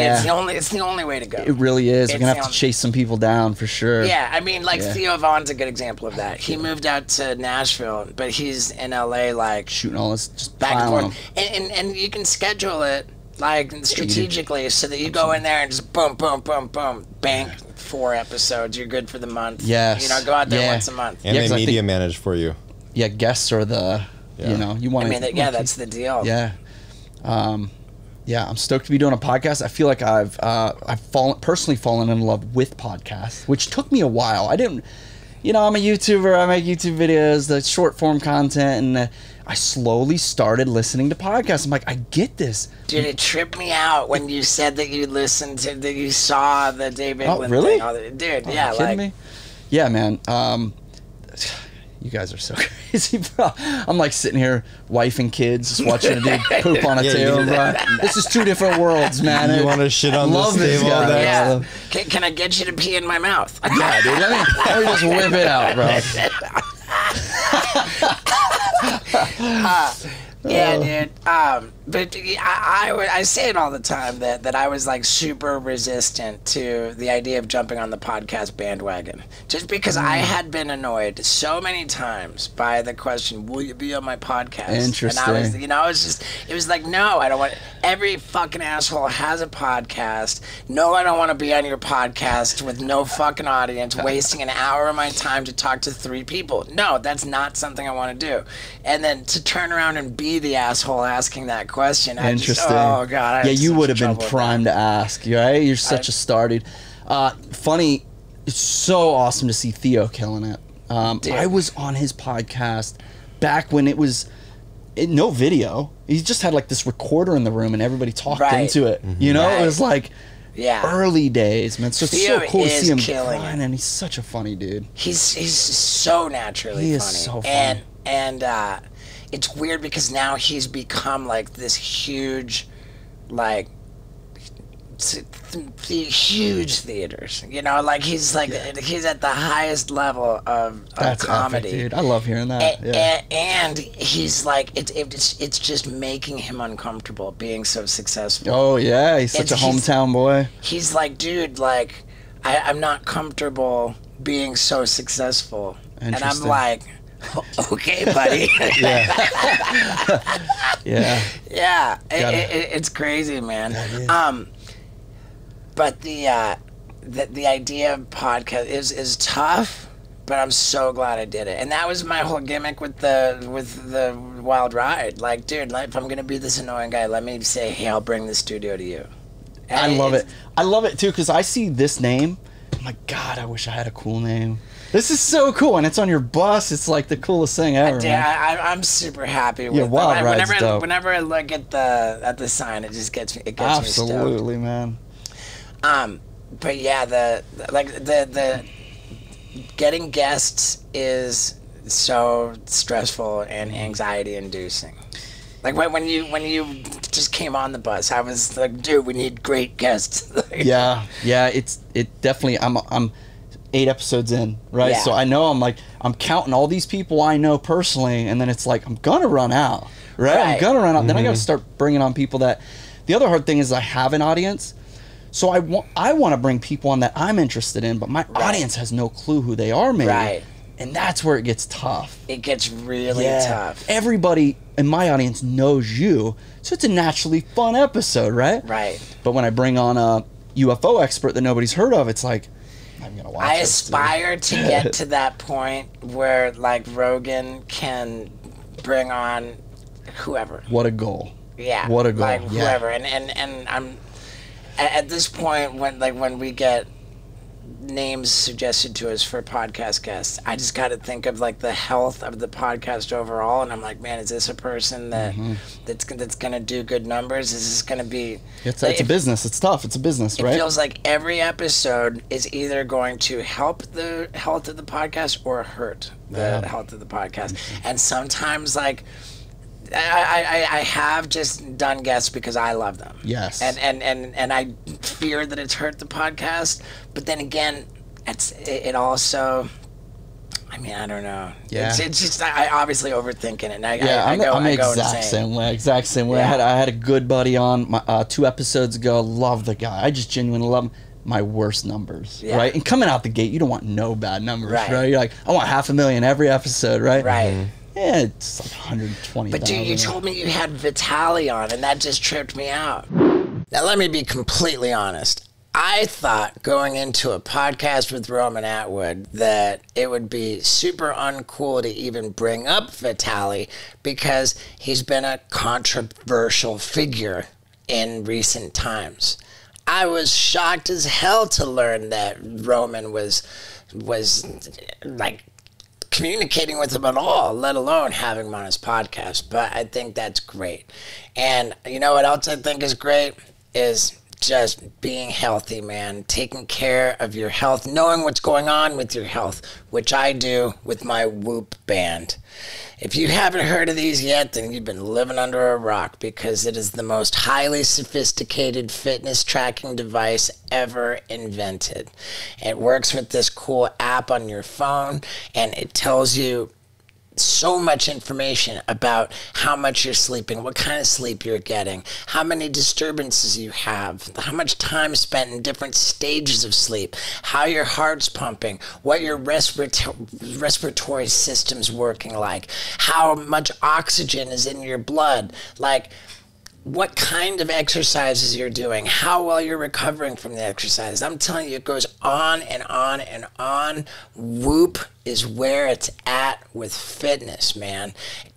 S1: it's the only way to go.
S2: It really is. We're going to have to chase some people down for sure.
S1: Yeah, I mean, like Theo Vaughn's a good example of that. He moved out to Nashville, but he's in LA, like,
S2: shooting all this, just
S1: back and forth. And you can schedule it, like, strategically, so that you go in there and just boom, boom, boom, boom, bank 4 episodes. You're good for the month.
S2: Yes.
S1: You know, go out there once a month.
S3: And they media manage for you.
S2: Yeah, guests are the, you know, you want to...
S1: I mean, that's the deal.
S2: Yeah. Yeah, I'm stoked to be doing a podcast. I feel like I've personally fallen in love with podcasts, which took me a while. I didn't... You know, I'm a YouTuber. I make YouTube videos, the short form content, and I slowly started listening to podcasts. I'm like, I get this.
S1: Dude, it tripped me out when you said that you listened to, that you saw the Dave England
S2: really?
S1: thing. Dude,
S2: yeah, like... kidding me? Yeah, man. You guys are so crazy, bro. I'm like sitting here, wife and kids, just watching a dude poop on a table. This is 2 different worlds, man.
S3: You want to shit on this table all day?
S1: Yeah. Can I get you to pee in my mouth?
S2: Yeah, dude. Let me just whip it out, bro.
S1: Yeah, dude. But I say it all the time that I was like super resistant to the idea of jumping on the podcast bandwagon, just because I had been annoyed so many times by the question, "Will you be on my podcast?"
S2: Interesting.
S1: And I was, you know, it was like, no, I don't want. Every fucking asshole has a podcast. No, I don't want to be on your podcast with no fucking audience, wasting an hour of my time to talk to 3 people. No, that's not something I want to do. And then to turn around and be the asshole asking that question.
S2: Interesting.
S1: Oh God.
S2: Yeah, you would have been primed to ask, right? You're such a star, dude. Funny, it's so awesome to see Theo killing it. I was on his podcast back when it was no video. He just had like this recorder in the room and everybody talked into it. You know, it was like early days, man. So it's so cool to see him grind, and he's such a funny dude.
S1: He's so naturally funny.
S2: He is so funny.
S1: And it's weird because now he's become like this huge, like, huge theaters, you know, like he's at the highest level of comedy.
S2: Epic, dude. I love hearing that.
S1: And he's like, it's just making him uncomfortable being so successful.
S2: Oh yeah, he's such a hometown boy.
S1: He's like, dude, like I'm not comfortable being so successful, and I'm like, okay, buddy. Yeah. It's crazy, man. But the idea of podcast is tough, but I'm so glad I did it. And that was my whole gimmick with the Wild Ride. Like, dude, if I'm gonna be this annoying guy, let me say, hey, I'll bring the studio to you. And
S2: I love it. I love it too, because I see this name, I'm like, God, I wish I had a cool name. This is so cool, and it's on your bus. It's like the coolest thing ever.
S1: I'm super happy with it.
S2: Wild Ride's dope.
S1: Whenever I look at the sign, it just gets me. It gets
S2: absolutely, me stoked.
S1: Man. But yeah, the getting guests is so stressful and anxiety inducing. Like when you just came on the bus, I was like, dude, we need great guests.
S2: Yeah, it definitely. I'm 8 episodes in, right?
S1: Yeah.
S2: So I know I'm counting all these people I know personally, and then it's like I'm gonna run out, right? I'm gonna run out. Then I got to start bringing on people that. The other hard thing is I have an audience, so I want to bring people on that I'm interested in, but my audience has no clue who they are, maybe.
S1: Right.
S2: And that's where it gets tough.
S1: It gets really tough.
S2: Everybody in my audience knows you, so it's a naturally fun episode, right?
S1: Right.
S2: But when I bring on a UFO expert that nobody's heard of, it's like, I'm gonna watch.
S1: I aspire to get to that point where, like, Rogan can bring on whoever.
S2: What a goal.
S1: Yeah.
S2: What a goal.
S1: Like, whoever. And I'm at this point when we get names suggested to us for podcast guests, I just got to think of like the health of the podcast overall, and I'm like, man, is this a person that's gonna do good numbers? Is this gonna be?
S2: It's a business. It's tough. It's a business, right?
S1: It feels like every episode is either going to help the health of the podcast or hurt the health of the podcast, and sometimes like. I have just done guests because I love them.
S2: Yes.
S1: And I fear that it's hurt the podcast, but then again, it also. I mean, I don't know.
S2: Yeah.
S1: It's just I obviously overthinking it. And
S2: I'm the exact same way. Exact same way.
S1: Yeah.
S2: I had a good buddy on 2 episodes ago. Love the guy. I just genuinely love him. My worst numbers, right? And coming out the gate, you don't want no bad numbers, right? You're like, I want 500,000 every episode, right?
S1: Right.
S2: Mm-hmm. Yeah, it's like 120,000.
S1: But dude, you told me you had Vitaly on, and that just tripped me out. Now, let me be completely honest. I thought going into a podcast with Roman Atwood that it would be super uncool to even bring up Vitaly because he's been a controversial figure in recent times. I was shocked as hell to learn that Roman was like communicating with him at all, let alone having him on his podcast. But I think that's great. And you know what else I think is great is just being healthy, man. Taking care of your health, knowing what's going on with your health, which I do with my Whoop band. If you haven't heard of these yet, then you've been living under a rock, because it is the most highly sophisticated fitness tracking device ever invented. It works with this cool app on your phone, and it tells you so much information about how much you're sleeping, what kind of sleep you're getting, how many disturbances you have, how much time spent in different stages of sleep, how your heart's pumping, what your respiratory system's working like, how much oxygen is in your blood, like what kind of exercises you're doing, how well you're recovering from the exercise. I'm telling you, it goes on and on and on. Whoop is where it's at with fitness, man.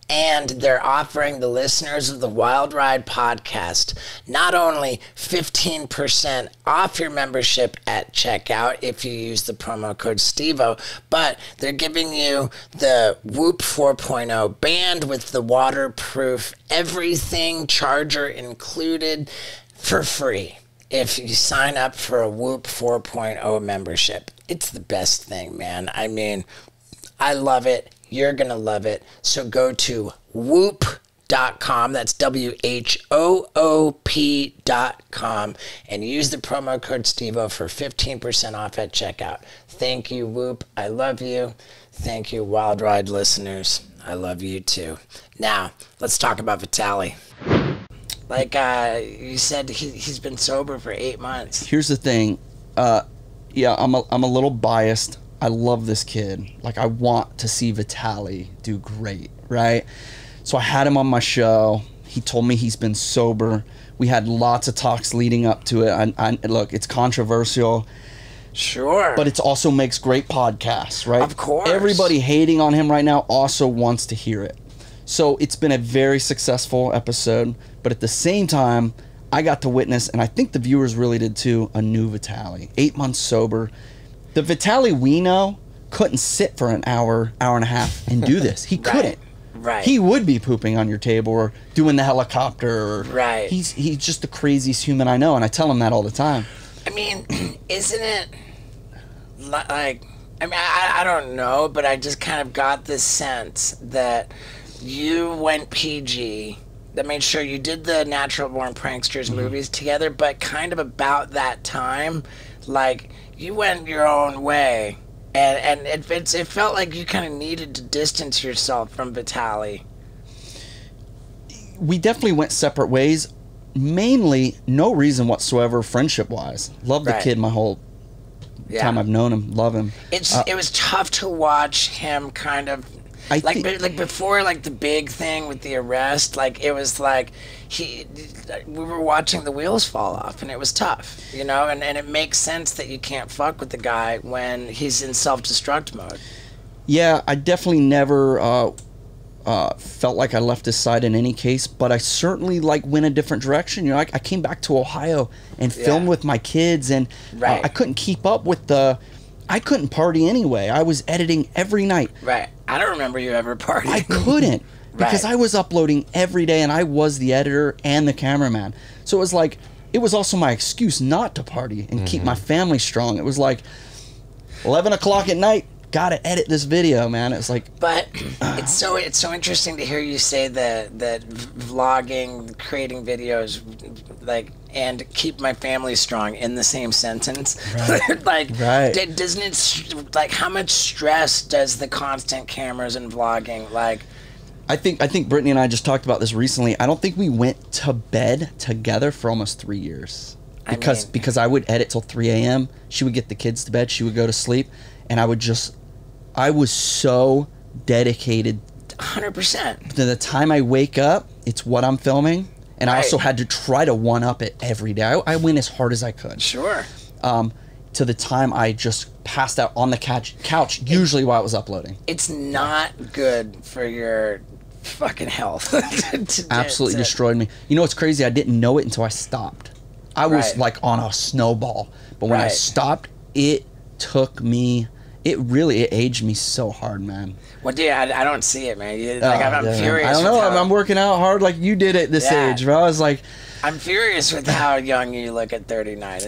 S1: And they're offering the listeners of the Wild Ride podcast not only 15% off your membership at checkout if you use the promo code STEVO, but they're giving you the Whoop 4.0 band with the waterproof everything charger included for free if you sign up for a Whoop 4.0 membership. It's the best thing, man. I mean, I love it. You're going to love it. So go to whoop.com whoop.com. That's WHOOP.com. And use the promo code Stevo for 15% off at checkout. Thank you, Whoop. I love you. Thank you, Wild Ride listeners. I love you too. Now, let's talk about Vitaly. Like you said, he's been sober for 8 months.
S2: Here's the thing. Yeah, I'm a little biased. I love this kid. Like, I want to see Vitaly do great, right? So I had him on my show. He told me he's been sober. We had lots of talks leading up to it. Look, it's controversial.
S1: Sure.
S2: But it also makes great podcasts, right?
S1: Of course.
S2: Everybody hating on him right now also wants to hear it. So it's been a very successful episode. But at the same time, I got to witness, and I think the viewers really did too, a new Vitaly. 8 months sober. The Vitaly we know couldn't sit for an hour, hour and a half and do this. He couldn't.
S1: Right.
S2: He would be pooping on your table or doing the helicopter.
S1: Right.
S2: He's just the craziest human I know, and I tell him that all the time.
S1: I mean, isn't it like, I mean, I don't know, but I just kind of got this sense that you went PG. I mean, sure, you did the Natural Born Pranksters movies together, but kind of about that time, like, you went your own way. And it felt like you kind of needed to distance yourself from Vitaly.
S2: We definitely went separate ways. Mainly, no reason whatsoever, friendship-wise. Love the kid my whole time I've known him. Love him.
S1: It was tough to watch him kind of... Like before, like the big thing with the arrest, like it was like we were watching the wheels fall off, and it was tough, you know. And it makes sense that you can't fuck with the guy when he's in self-destruct mode.
S2: Yeah, I definitely never felt like I left his side in any case, but I certainly went a different direction. You know, I came back to Ohio and filmed with my kids, and I couldn't keep up with I couldn't party anyway. I was editing every night.
S1: Right. I don't remember you ever partying.
S2: I couldn't because I was uploading every day, and I was the editor and the cameraman. So it was also my excuse not to party and keep my family strong. It was like 11 o'clock at night. Gotta edit this video, man. It's like,
S1: but it's so interesting to hear you say that vlogging, creating videos, and keep my family strong in the same sentence.
S2: Right.
S1: Doesn't it how much stress does the constant cameras and vlogging
S2: I think Brittany and I just talked about this recently. I don't think we went to bed together for almost 3 years because I would edit till 3 a.m. She would get the kids to bed. She would go to sleep, and I was so dedicated
S1: 100%
S2: to the time I wake up. It's what I'm filming, and I also had to try to one-up it every day. I went as hard as I could.
S1: Sure.
S2: To the time I just passed out on the couch usually while I was uploading. It's
S1: not good for your fucking health.
S2: Absolutely destroyed me. You know what's crazy? I didn't know it until I stopped. I was like on a snowball, but when I stopped, it took me... It aged me so hard, man.
S1: Well, dude, I don't see it, man. I'm furious.
S2: I don't know. I'm working out hard like you did at this age, bro. I was like...
S1: I'm furious with how young you look at 39.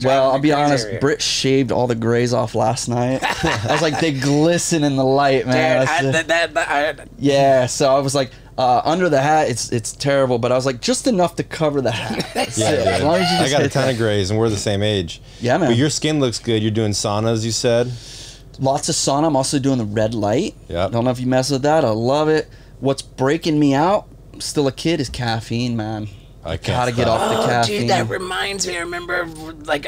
S2: Well, I'll be honest. Britt shaved all the grays off last night. I was like, they glisten in the light, man.
S1: Dude,
S2: yeah, so I was like... under the hat, it's terrible, but I was like, just enough to cover the hat. That's it. As long as you just
S3: I got a ton of grays, and we're the same age.
S2: Yeah, man.
S3: But your skin looks good. You're doing saunas, you said?
S2: Lots of sauna. I'm also doing the red light.
S3: Yeah.
S2: Don't know if you mess with that. I love it. What's breaking me out, I'm still a kid, is caffeine, man. I gotta get off the caffeine.
S1: Dude, that reminds me. I remember,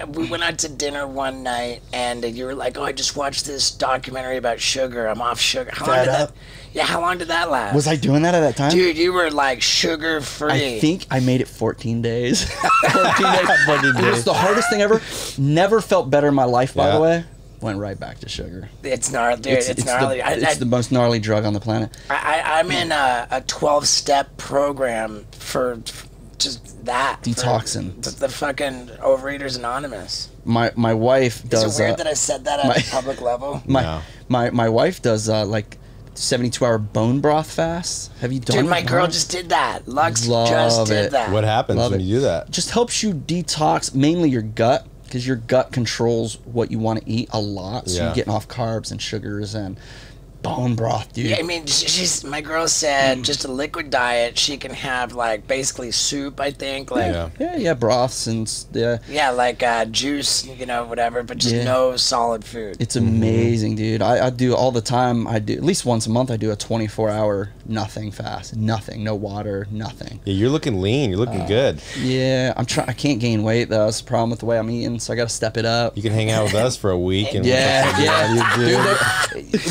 S1: we went out to dinner one night, and you were like, "Oh, I just watched this documentary about sugar. I'm off sugar." How long did that last?
S2: Was I doing that at that time?
S1: Dude, you were sugar free.
S2: I think I made it 14 days. 14 days. It was the hardest thing ever. Never felt better in my life, by the way. Went right back to sugar.
S1: It's gnarly, dude. It's gnarly.
S2: It's the most gnarly drug on the planet.
S1: I'm in a 12-step program for just that.
S2: Detoxing.
S1: The fucking Overeaters Anonymous.
S2: My wife does...
S1: Is it weird that I said that at a public level?
S2: My wife does 72-hour bone broth fasts. Have you done it?
S1: Dude, my girl just did that. Lux just did that.
S3: What happens when you do that?
S2: Just helps you detox mainly your gut, because your gut controls what you want to eat a lot. So you're getting off carbs and sugars, bone broth, dude.
S1: Yeah, I mean, my girl said just a liquid diet. She can have like basically soup, I think. Like
S2: yeah, broths and
S1: like juice, you know, whatever, but just no solid food.
S2: It's amazing, dude. I do all the time. I do at least once a month. I do a 24-hour nothing fast, nothing, no water, nothing.
S3: Yeah, you're looking lean. You're looking good.
S2: Yeah, I'm trying. I can't gain weight though. That's the problem with the way I'm eating. So I got to step it up.
S3: You can hang out with us for a week. And
S2: Dude,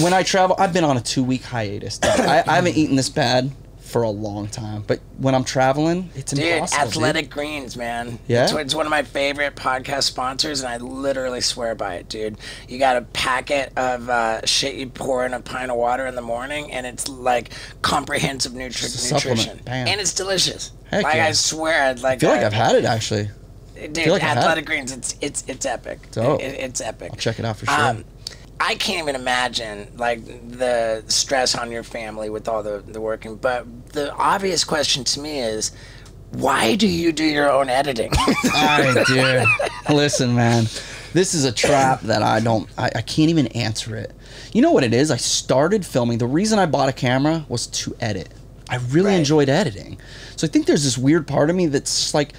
S2: when I travel, I've been on a 2-week hiatus. I haven't eaten this bad for a long time, but when I'm traveling, it's impossible.
S1: Athletic Greens, man.
S2: Yeah,
S1: it's one of my favorite podcast sponsors, and I literally swear by it, dude. You got a packet of shit you pour in a pint of water in the morning, and it's like comprehensive nutrition, and it's delicious.
S2: Heck
S1: like
S2: yeah.
S1: I swear,
S2: I feel like I've had it actually.
S1: Dude, like Athletic Greens, it's epic. It's epic.
S2: I'll check it out for sure.
S1: I can't even imagine like the stress on your family with all the working. But the obvious question to me is, why do you do your own editing?
S2: Dude, listen, man, this is a trap that I can't even answer it. You know what it is? I started filming. The reason I bought a camera was to edit. I really enjoyed editing. So I think there's this weird part of me that's just like,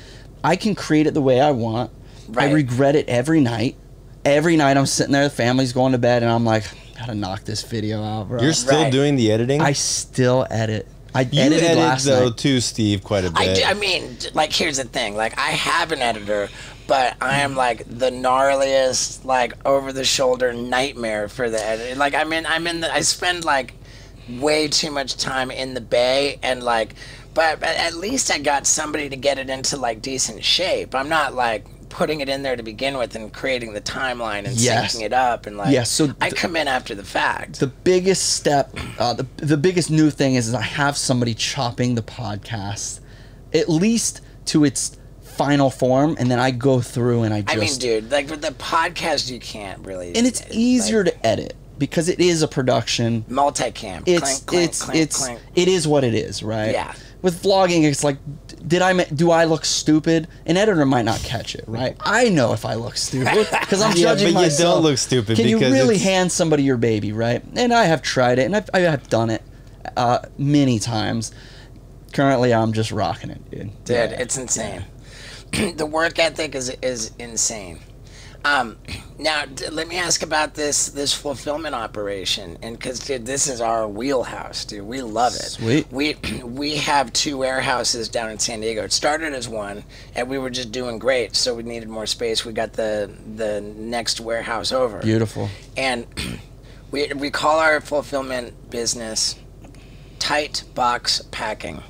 S2: I can create it the way I want. I regret it every night. Every night I'm sitting there, the family's going to bed, and I'm like, gotta knock this video out, bro.
S3: You're still doing the editing?
S2: I still edit.
S3: You edited last night too, Steve, quite a bit.
S1: I mean, like, here's the thing. Like, I have an editor, but I am like the gnarliest, like, over-the-shoulder nightmare for the editing. Like, I spend like way too much time in the bay, and like, but at least I got somebody to get it into like decent shape. I'm not like putting it in there to begin with and creating the timeline and syncing it up, and like
S2: so
S1: I come in after the fact.
S2: The biggest step, the biggest new thing is I have somebody chopping the podcast at least to its final form, and then I go through and I mean,
S1: dude, like with the podcast you can't really,
S2: and it's easier to edit because it is a production
S1: multicam.
S2: Clink. It is what it is, right?
S1: Yeah.
S2: With vlogging, it's like, do I look stupid? An editor might not catch it, right? I know if I look stupid because I'm judging myself.
S3: But you don't look stupid.
S2: Can you really hand somebody your baby, right? And I have tried it, and I have done it many times. Currently, I'm just rocking it, dude.
S1: Dude, it's insane. The work ethic is insane. Now, let me ask about this fulfillment operation, and because this is our wheelhouse, dude. We love it.
S2: Sweet.
S1: We have 2 warehouses down in San Diego. It started as one, and we were just doing great, so we needed more space. We got the next warehouse over.
S2: Beautiful.
S1: And we call our fulfillment business Tight Box Packing.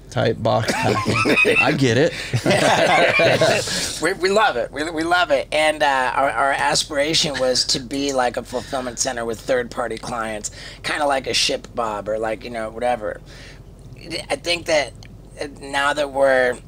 S2: Tight box packing. I get it.
S1: we love it. We love it. And our aspiration was to be like a fulfillment center with third-party clients, kind of like a Ship Bob or like, you know, whatever. I think that now that we're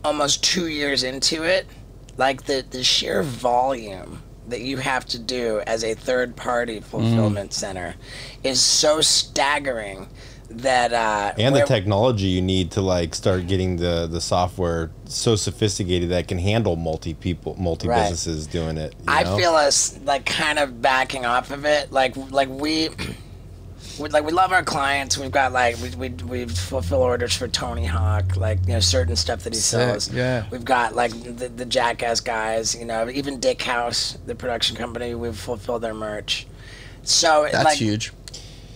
S1: almost 2 years into it, like the sheer volume that you have to do as a third-party fulfillment center is so staggering that
S3: and the technology you need to like start getting the software so sophisticated that it can handle multi businesses doing it.
S1: I feel us like kind of backing off of it. Like we love our clients. We've got like we fulfill orders for Tony Hawk, like, you know, certain stuff that he sells.
S2: Yeah.
S1: We've got like the Jackass guys, you know, even Dick House, the production company. We've fulfilled their merch. So
S2: that's
S1: like,
S2: huge.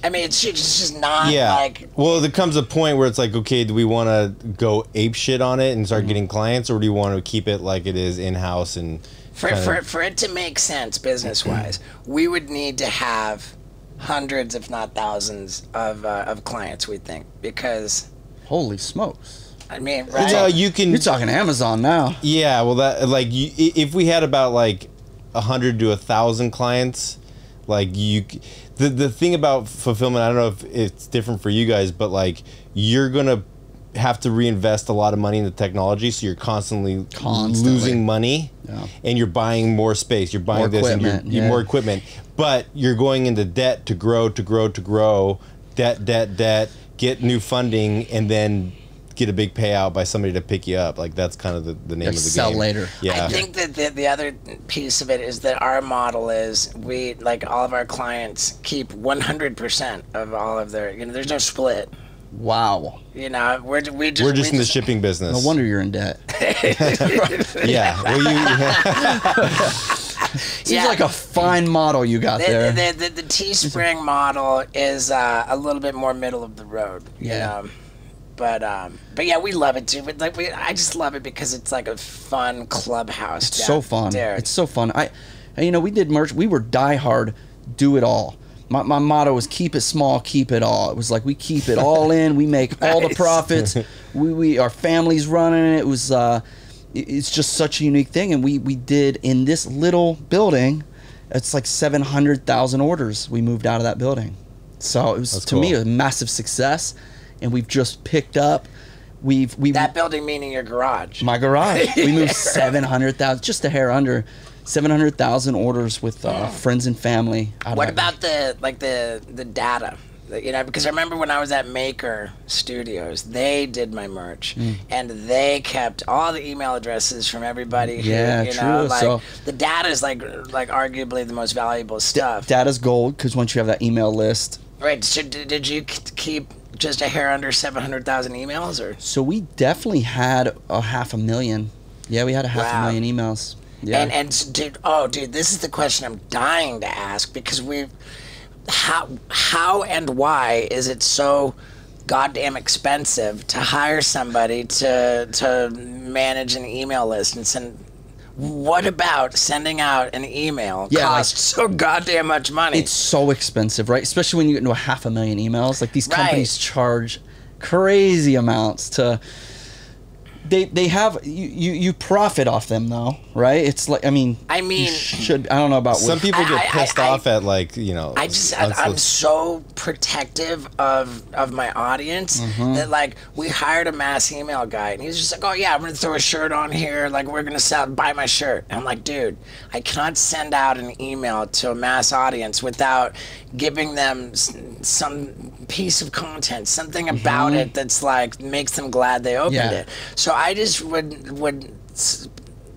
S1: I mean, it's just not like...
S3: Well, there comes a point where it's like, okay, do we want to go ape shit on it and start getting clients, or do you want to keep it like it is in-house? And
S1: For it to make sense business-wise, we would need to have hundreds, if not thousands, of clients, we think, because...
S2: Holy smokes.
S1: I mean, right?
S2: You're talking Amazon now.
S3: Yeah, well, that like if we had about like 100 to 1,000 clients, like the thing about fulfillment, I don't know if it's different for you guys, but like you're gonna have to reinvest a lot of money in the technology, so you're constantly losing money, and you're buying more space, you're buying more equipment, and you're more equipment, but you're going into debt to grow, debt, get new funding, and then get a big payout by somebody to pick you up. Like that's kind of the name of the
S2: sell
S3: game.
S2: later.
S3: Yeah.
S1: I think that the other piece of it is that our model is we, like, all of our clients keep 100% of all of their, you know, there's no split.
S2: Wow.
S1: You know, we're just
S3: in the shipping business.
S2: No wonder you're in debt.
S3: Yeah. Well,
S2: Seems like a fine model you got there.
S1: The Teespring model is a little bit more middle of the road.
S2: Yeah.
S1: You know? But yeah, we love it too. But like, I just love it because it's like a fun clubhouse.
S2: It's so fun. It's so fun. You know, we did merch. We were diehard, do it all. My motto was keep it small, keep it all. It was like we keep it all in. We make all the profits. Our family's running it. It was it's just such a unique thing. And we did in this little building. It's like 700,000 orders. We moved out of that building. So it was to me a massive success. And we've just picked up. We've
S1: that building meaning your garage.
S2: My garage. We moved 700,000, just a hair under 700,000 orders with friends and family.
S1: What about the data? You know, because I remember when I was at Maker Studios, they did my merch, and they kept all the email addresses from everybody.
S2: Yeah,
S1: you
S2: true.
S1: know, like,
S2: so
S1: the data is like arguably the most valuable stuff.
S2: Data's gold because once you have that email list.
S1: Right. So did you keep just a hair under 700,000 emails, or?
S2: So we definitely had 500,000. Yeah, we had 500,000 emails. Yeah.
S1: And dude, this is the question I'm dying to ask, because how and why is it so goddamn expensive to hire somebody to manage an email list and send? What about sending out an email costs so goddamn much money?
S2: It's so expensive, right? Especially when you get into 500,000 emails. Like these companies charge crazy amounts to. They have you profit off them though, right? It's like I mean you should I don't know about
S3: some people get pissed off at, like, you know.
S1: I'm so protective of my audience that, like, we hired a mass email guy and he was just like, oh yeah, I'm gonna throw a shirt on here, like we're gonna buy my shirt. And I'm like, dude, I cannot send out an email to a mass audience without giving them some piece of content, something about it that's like makes them glad they opened it. So I just would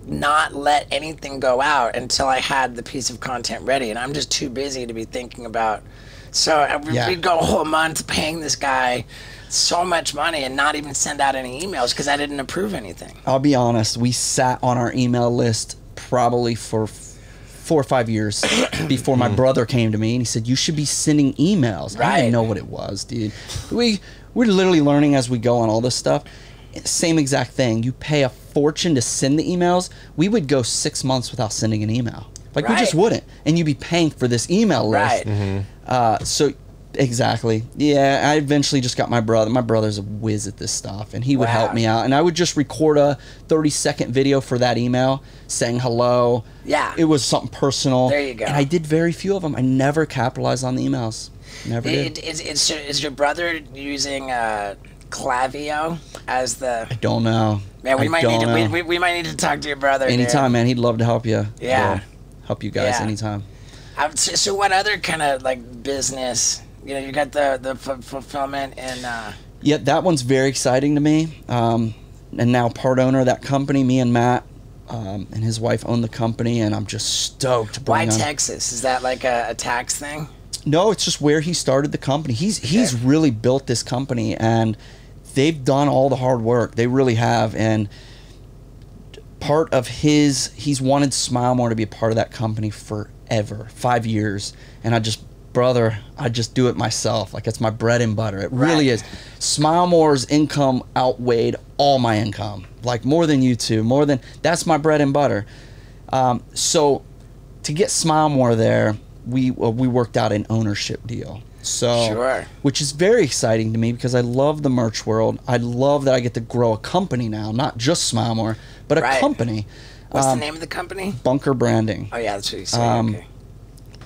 S1: not let anything go out until I had the piece of content ready, and I'm just too busy to be thinking about. So we'd go a whole month paying this guy so much money and not even send out any emails because I didn't approve anything.
S2: I'll be honest, we sat on our email list probably for 4 or 5 years before my brother came to me and he said, you should be sending emails. I didn't know what it was, dude. We're literally learning as we go on all this stuff. Same exact thing. You pay a fortune to send the emails. We would go 6 months without sending an email. Like we just wouldn't. And you'd be paying for this email list. So exactly. Yeah, I eventually just got my brother. My brother's a whiz at this stuff, and he would help me out. And I would just record a 30-second video for that email saying hello. Yeah. It was something personal.
S1: There you go.
S2: And I did very few of them. I never capitalized on the emails. Never did.
S1: Is your brother using Klaviyo as the?
S2: I don't know.
S1: Man, we might need to talk to your brother.
S2: Anytime, man. He'd love to help you.
S1: Yeah.
S2: Help you guys anytime.
S1: So what other kind of like business? You know, you got the fulfillment and.
S2: Yeah, that one's very exciting to me. And now part owner of that company, me and Matt, and his wife own the company, and I'm just stoked to bring
S1: Why Texas? Is that like a tax thing?
S2: No, it's just where he started the company. He's really built this company, and they've done all the hard work. They really have. And part of he's wanted Smile More to be a part of that company forever, 5 years. And I just do it myself. Like, it's my bread and butter. It really is. Smile More's income outweighed all my income. Like, more than you two, that's my bread and butter. So to get Smile More there, we worked out an ownership deal. So, which is very exciting to me because I love the merch world. I love that I get to grow a company now, not just Smile More, but a company.
S1: What's the name of the company?
S2: Bunker Branding.
S1: Oh yeah, that's what you said.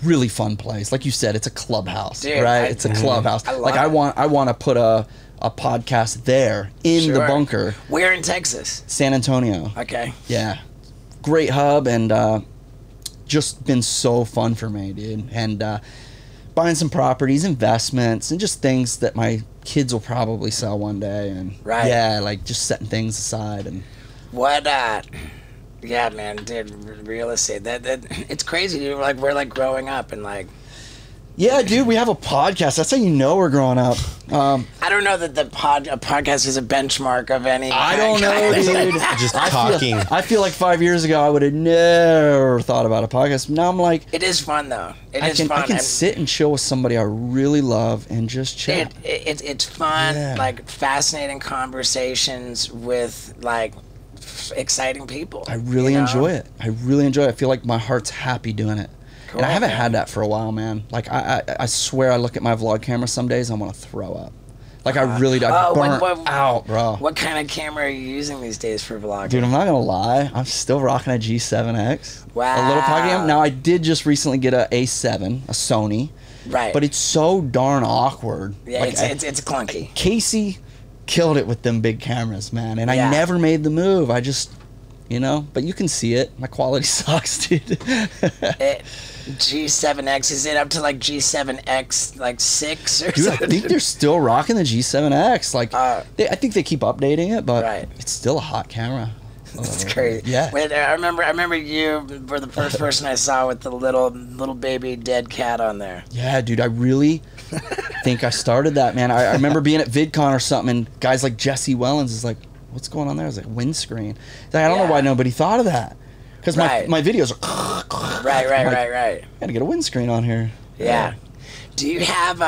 S2: Really fun place. Like you said, it's a clubhouse,
S1: dude,
S2: right? It's a clubhouse. I want to put a podcast there in the bunker.
S1: Where in Texas?
S2: San Antonio.
S1: Okay.
S2: Yeah. Great hub, and just been so fun for me, dude. And buying some properties, investments, and just things that my kids will probably sell one day. And yeah, like just setting things aside. And
S1: what yeah, man, dude, real estate, that it's crazy, dude. Like, we're like growing up and like,
S2: yeah, dude, we have a podcast. That's how you know we're growing up.
S1: I don't know that a podcast is a benchmark of any.
S2: I don't know, dude.
S3: Just talking.
S2: I feel like 5 years ago I would have never thought about a podcast. Now I'm like,
S1: it is fun though. I
S2: can sit and chill with somebody I really love and just chat.
S1: It's fun, like fascinating conversations with like exciting people.
S2: I really enjoy it. I really enjoy it. I feel like my heart's happy doing it. Cool, and I haven't had that for a while, man. Like, I swear I look at my vlog camera some days and I want to throw up. Like, I really do. I burn out, bro.
S1: What kind of camera are you using these days for vlogging?
S2: Dude, I'm not going to lie. I'm still rocking a G7X.
S1: Wow.
S2: A little pocket camera. Now, I did just recently get a A7, a Sony.
S1: Right.
S2: But it's so darn awkward.
S1: Yeah,
S2: like,
S1: it's clunky.
S2: Casey killed it with them big cameras, man. And I never made the move. I just, you know, but you can see it. My quality sucks, dude.
S1: G7X, is it up to like G7X like 6 or
S2: dude,
S1: something?
S2: I think they're still rocking the G7X. Like, I think they keep updating it, but it's still a hot camera.
S1: It's crazy.
S2: Yeah.
S1: Wait, I remember you were the first person I saw with the little baby dead cat on there.
S2: Yeah, dude, I really think I started that, man. I remember being at VidCon or something, and guys like Jesse Wellens is like, "What's going on there?" I was like, "Windscreen." Like, I don't know why nobody thought of that. Because my videos are
S1: right.
S2: Gotta get a windscreen on here.
S1: Yeah. Do you have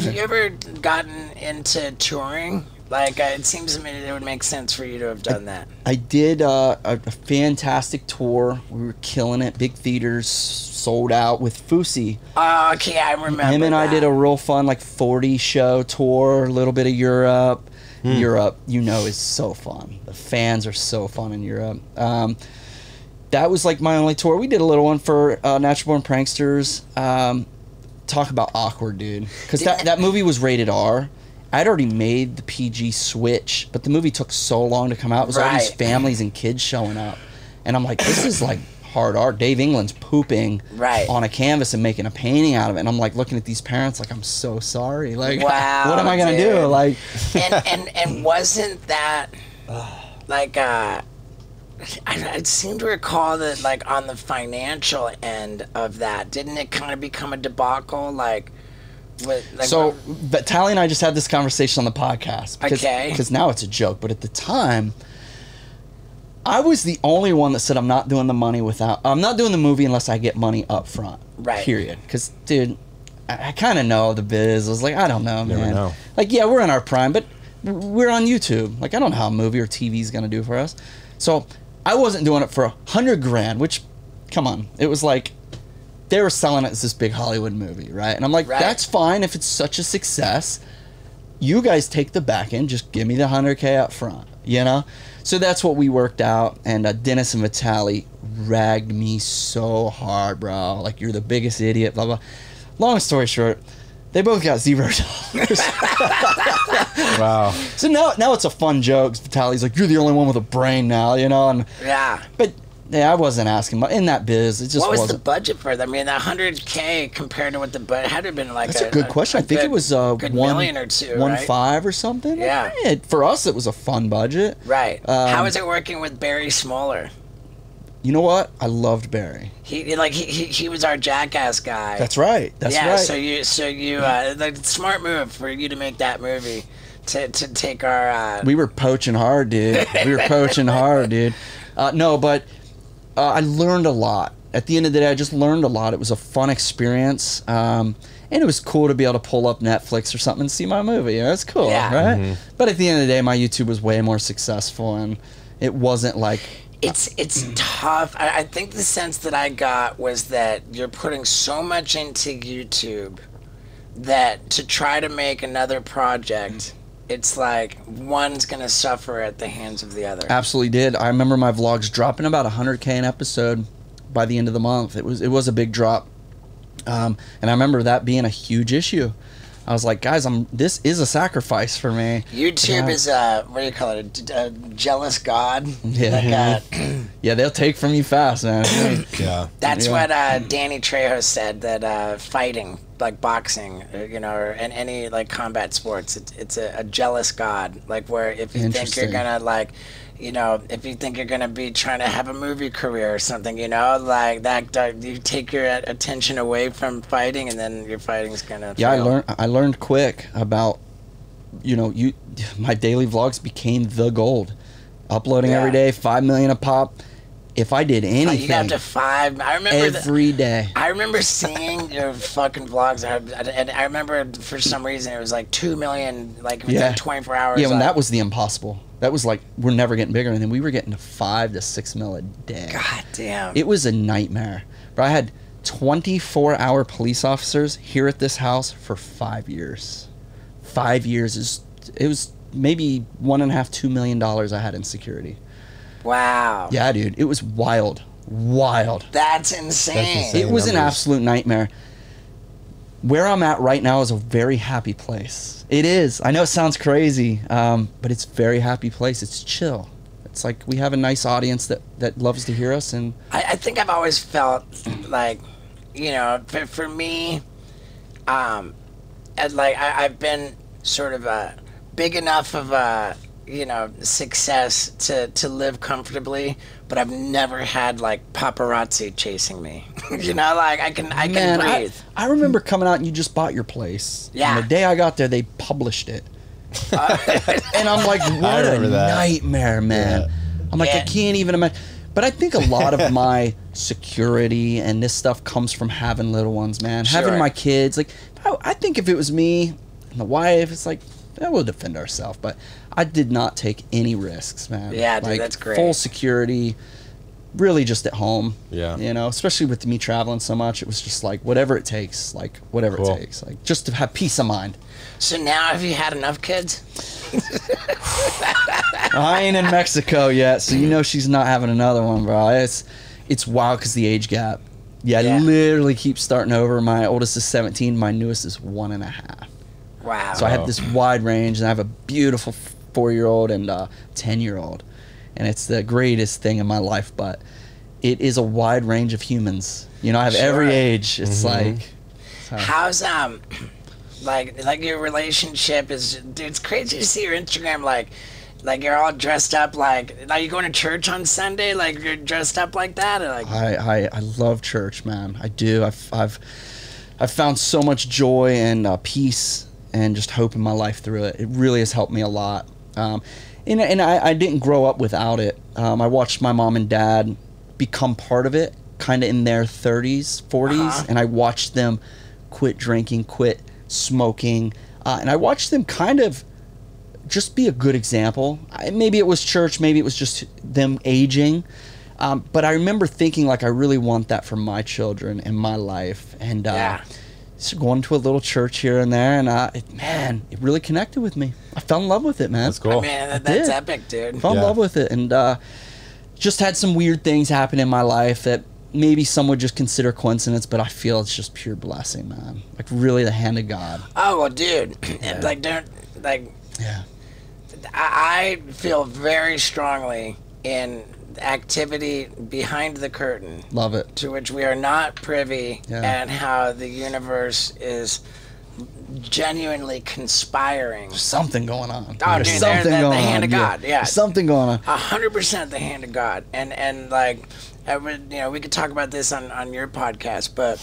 S1: you ever gotten into touring? Like, it seems to me it would make sense for you to have done that.
S2: I did a fantastic tour. We were killing it. Big theaters, sold out with Fusi.
S1: Oh, okay, I remember
S2: him and I did a real fun, like, 40-show tour, a little bit of Europe. Europe, you know, is so fun. The fans are so fun in Europe. That was like my only tour. We did a little one for Natural Born Pranksters. Talk about awkward, dude. Because that movie was rated R. I'd already made the PG switch, but the movie took so long to come out. It was all these families and kids showing up. And I'm like, this is like hard art. Dave England's pooping on a canvas and making a painting out of it. And I'm like looking at these parents like, I'm so sorry. Like,
S1: wow,
S2: what am I going to do? Like,
S1: and wasn't that like I seem to recall that, like, on the financial end of that, didn't it kind of become a debacle? Like,
S2: so Vitaly and I just had this conversation on the podcast. Because now it's a joke, but at the time, I was the only one that said I'm not doing the movie unless I get money up front.
S1: Right.
S2: Period. Because, dude, I kind of know the biz. I was like, I don't know, man.
S3: Never know.
S2: Like, yeah, we're in our prime, but we're on YouTube. Like, I don't know how a movie or TV is going to do for us. So I wasn't doing it for $100,000, which, come on, it was like they were selling it as this big Hollywood movie, right? And I'm like, that's fine if it's such a success. You guys take the back end, just give me the $100K up front, you know? So that's what we worked out, and Dennis and Vitaly ragged me so hard, bro. Like, you're the biggest idiot, blah, blah. Long story short, they both got $0.
S3: Wow.
S2: So now it's a fun joke. Vitaly's like, you're the only one with a brain now, you know? And but yeah, I wasn't asking. In that biz, it just
S1: what was
S2: wasn't.
S1: the budget for that? I mean, that $100K compared to what the budget had to have been like.
S2: That's a good question. I think it was
S1: good million or two,
S2: 1.5 or something.
S1: Yeah.
S2: For us, it was a fun budget.
S1: Right. How was it working with Barry Smoller?
S2: You know what? I loved Barry.
S1: He was our Jackass guy.
S2: That's right. That's right.
S1: So you like, smart move for you to make that movie to take our.
S2: We were poaching hard, dude. No, but I learned a lot. At the end of the day, I just learned a lot. It was a fun experience. And it was cool to be able to pull up Netflix or something and see my movie. That's cool, right? Mm-hmm. But at the end of the day, my YouTube was way more successful, and it wasn't like.
S1: It's tough. I think the sense that I got was that you're putting so much into YouTube that to try to make another project, it's like one's going to suffer at the hands of the other.
S2: Absolutely did. I remember my vlogs dropping about 100K an episode by the end of the month. It was a big drop. And I remember that being a huge issue. I was like, guys, this is a sacrifice for me.
S1: YouTube is what do you call it? A jealous god.
S2: Yeah, yeah, they'll take from you fast, man.
S1: That's what Danny Trejo said. That fighting like boxing, you know, or in any like combat sports. It's a jealous god. Like where if you think you're gonna like, you know, if you think you're gonna be trying to have a movie career or something, you know, like that, you take your attention away from fighting, and then your fighting's gonna.
S2: Yeah,
S1: fail.
S2: I learned quick about, you know, my daily vlogs became the gold. Uploading every day, 5 million a pop. If I did anything,
S1: you got to 5. I remember
S2: every day.
S1: I remember seeing your fucking vlogs, and I remember for some reason it was like 2 million, like within 24 hours.
S2: Yeah, when that was the impossible. That was like, we're never getting bigger, and then we were getting to 5 to 6 mil a day.
S1: God damn.
S2: It was a nightmare. But I had 24-hour police officers here at this house for 5 years. 5 years it was maybe $1.5 to $2 million I had in security.
S1: Wow.
S2: Yeah, dude, it was wild.
S1: That's insane.
S2: It was an absolute nightmare. Where I'm at right now is a very happy place. It is. I know it sounds crazy, but it's a very happy place. It's chill. It's like we have a nice audience that loves to hear us. And
S1: I think I've always felt like, you know, for me, like I've been sort of big enough of a, you know, success to live comfortably, but I've never had like paparazzi chasing me. You know, like I can breathe.
S2: I remember coming out and you just bought your place.
S1: Yeah.
S2: And the day I got there, they published it. And I'm like, what a nightmare, man. Yeah. I'm like, I can't even imagine. But I think a lot of my security and this stuff comes from having little ones, man. Sure. Having my kids. Like, I think if it was me and the wife, it's like, we'll defend ourselves. But I did not take any risks, man.
S1: Yeah, dude,
S2: like,
S1: that's great.
S2: Full security, really just at home.
S3: Yeah.
S2: You know, especially with me traveling so much, it was just like, whatever it takes. Like, whatever it takes. Like, just to have peace of mind.
S1: So now, have you had enough kids?
S2: I ain't in Mexico yet, so you know she's not having another one, bro. It's wild because the age gap. Yeah, I literally keep starting over. My oldest is 17. My newest is 1.5.
S1: Wow.
S2: So I have this wide range, and I have a beautiful 4-year-old and a 10-year-old. And it's the greatest thing in my life, but it is a wide range of humans. You know, I have every age. It's like...
S1: How's, like your relationship is... Dude, it's crazy to see your Instagram, like you're all dressed up, like you going to church on Sunday, like you're dressed up like that, or like...
S2: I love church, man. I do. I've found so much joy and peace and just hope in my life through it. It really has helped me a lot. And I didn't grow up without it. I watched my mom and dad become part of it, kind of in their 30s, 40s, and I watched them quit drinking, quit smoking, and I watched them kind of just be a good example. Maybe it was church, maybe it was just them aging, but I remember thinking, like, I really want that for my children and my life, and so going to a little church here and there, and it really connected with me. I fell in love with it, man.
S3: That's cool.
S1: Man, that's epic, dude.
S2: Fell in love with it, and just had some weird things happen in my life that maybe some would just consider coincidence, but I feel it's just pure blessing, man. Like, really the hand of God.
S1: Oh, well, dude. Like, don't, like... Yeah. I feel very strongly in activity behind the curtain.
S2: Love it.
S1: To which we are not privy, and how the universe is genuinely conspiring.
S2: There's something going on.
S1: Oh, dude,
S2: something going
S1: the
S2: on.
S1: hand of God, yeah.
S2: There's something going on.
S1: 100% the hand of God. And like, we could talk about this on your podcast, but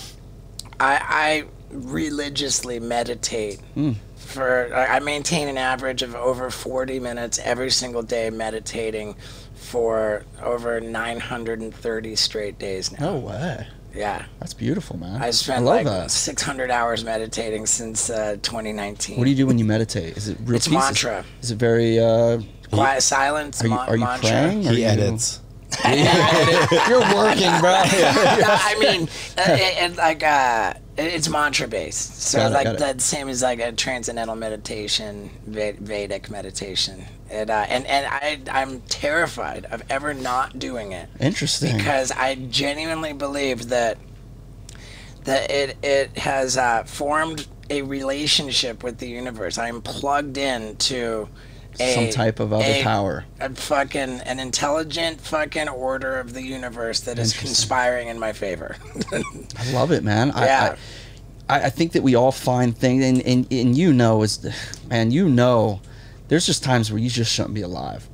S1: I religiously meditate. I maintain an average of over 40 minutes every single day meditating for over 930 straight days now.
S2: No way.
S1: Yeah.
S2: That's beautiful, man.
S1: I spent like 600 hours meditating since 2019.
S2: What do you do when you meditate? Is it real
S1: It's
S2: peace?
S1: mantra.
S2: Is it very...
S1: quiet silence,
S2: are you
S1: mantra.
S2: praying?
S3: He edits.
S2: You're working, bro.
S1: I mean, it's mantra based. So the same as like a transcendental meditation, Vedic meditation. And I'm terrified of ever not doing it.
S2: Interesting.
S1: Because I genuinely believe that it has formed a relationship with the universe. I am plugged into
S2: some type of other power.
S1: An intelligent fucking order of the universe that is conspiring in my favor.
S2: I love it, man. I think that we all find things, and you know, there's just times where you just shouldn't be alive.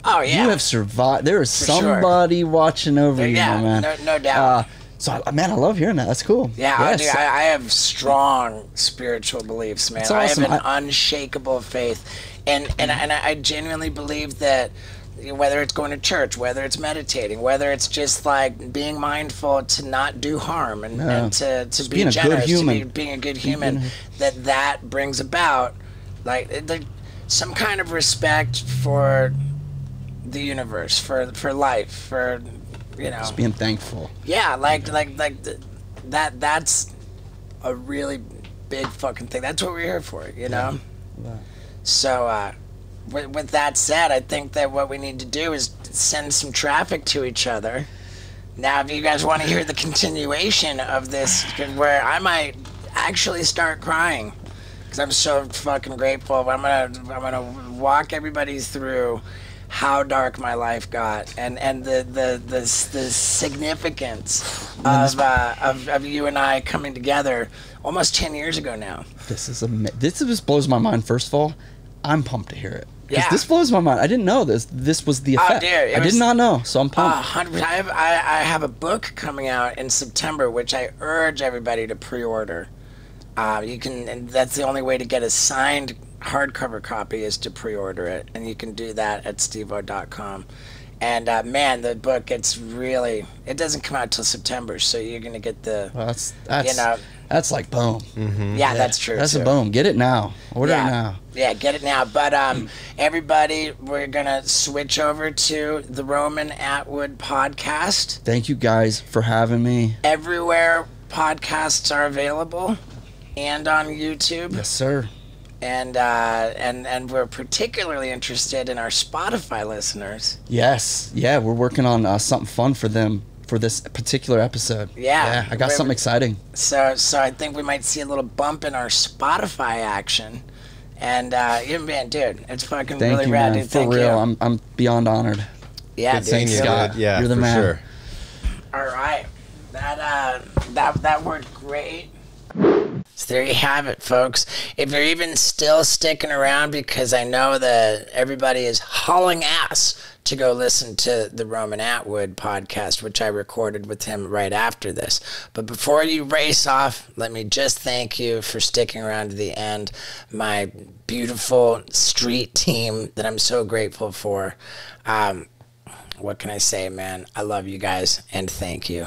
S1: Oh yeah,
S2: you have survived. There is somebody watching over you, my man.
S1: No doubt.
S2: So, man, I love hearing that. That's cool.
S1: Yeah, yes. I have strong spiritual beliefs, man. Awesome. I have an unshakable faith, and I genuinely believe that whether it's going to church, whether it's meditating, whether it's just like being mindful to not do harm and to be generous, to being a good human, that brings about like some kind of respect for the universe, for life, for
S2: just being thankful.
S1: Yeah, that's a really big fucking thing. That's what we're here for, you know? Yeah. So, with that said, I think that what we need to do is send some traffic to each other. Now, if you guys want to hear the continuation of this, where I might actually start crying, because I'm so fucking grateful. I'm gonna walk everybody through how dark my life got, and the significance of you and I coming together almost 10 years ago now.
S2: This just blows my mind. First of all, I'm pumped to hear it.
S1: Yeah,
S2: this blows my mind. I didn't know this. This was the effect. I did not know, so I'm pumped.
S1: I have a book coming out in September, which I urge everybody to pre-order. You can, and that's the only way to get a signed hardcover copy is to pre-order it, and you can do that at stevo.com. And man, the book, it doesn't come out till September, so you're gonna get the
S2: that's like boom.
S1: Mm-hmm. Yeah, that's true.
S2: That's a boom. Get it now. Order it now.
S1: Yeah, get it now. But everybody, we're gonna switch over to the Roman Atwood podcast.
S2: Thank you guys for having me.
S1: Everywhere podcasts are available, and on YouTube.
S2: Yes, sir.
S1: And we're particularly interested in our Spotify listeners.
S2: Yes, yeah, we're working on something fun for them for this particular episode.
S1: Yeah,
S2: I got something exciting.
S1: So I think we might see a little bump in our Spotify action. And man, dude, it's fucking really rad. Dude,
S2: for real, I'm beyond honored.
S1: Yeah,
S2: dude. Thanks, Scott.
S3: Yeah,
S2: you're the man.
S3: Sure.
S1: All right, that worked great. So there you have it, folks. If you're even still sticking around, because I know that everybody is hauling ass to go listen to the Roman Atwood podcast, which I recorded with him right after this. But before you race off, let me just thank you for sticking around to the end. My beautiful street team that I'm so grateful for. What can I say, man? I love you guys, and thank you.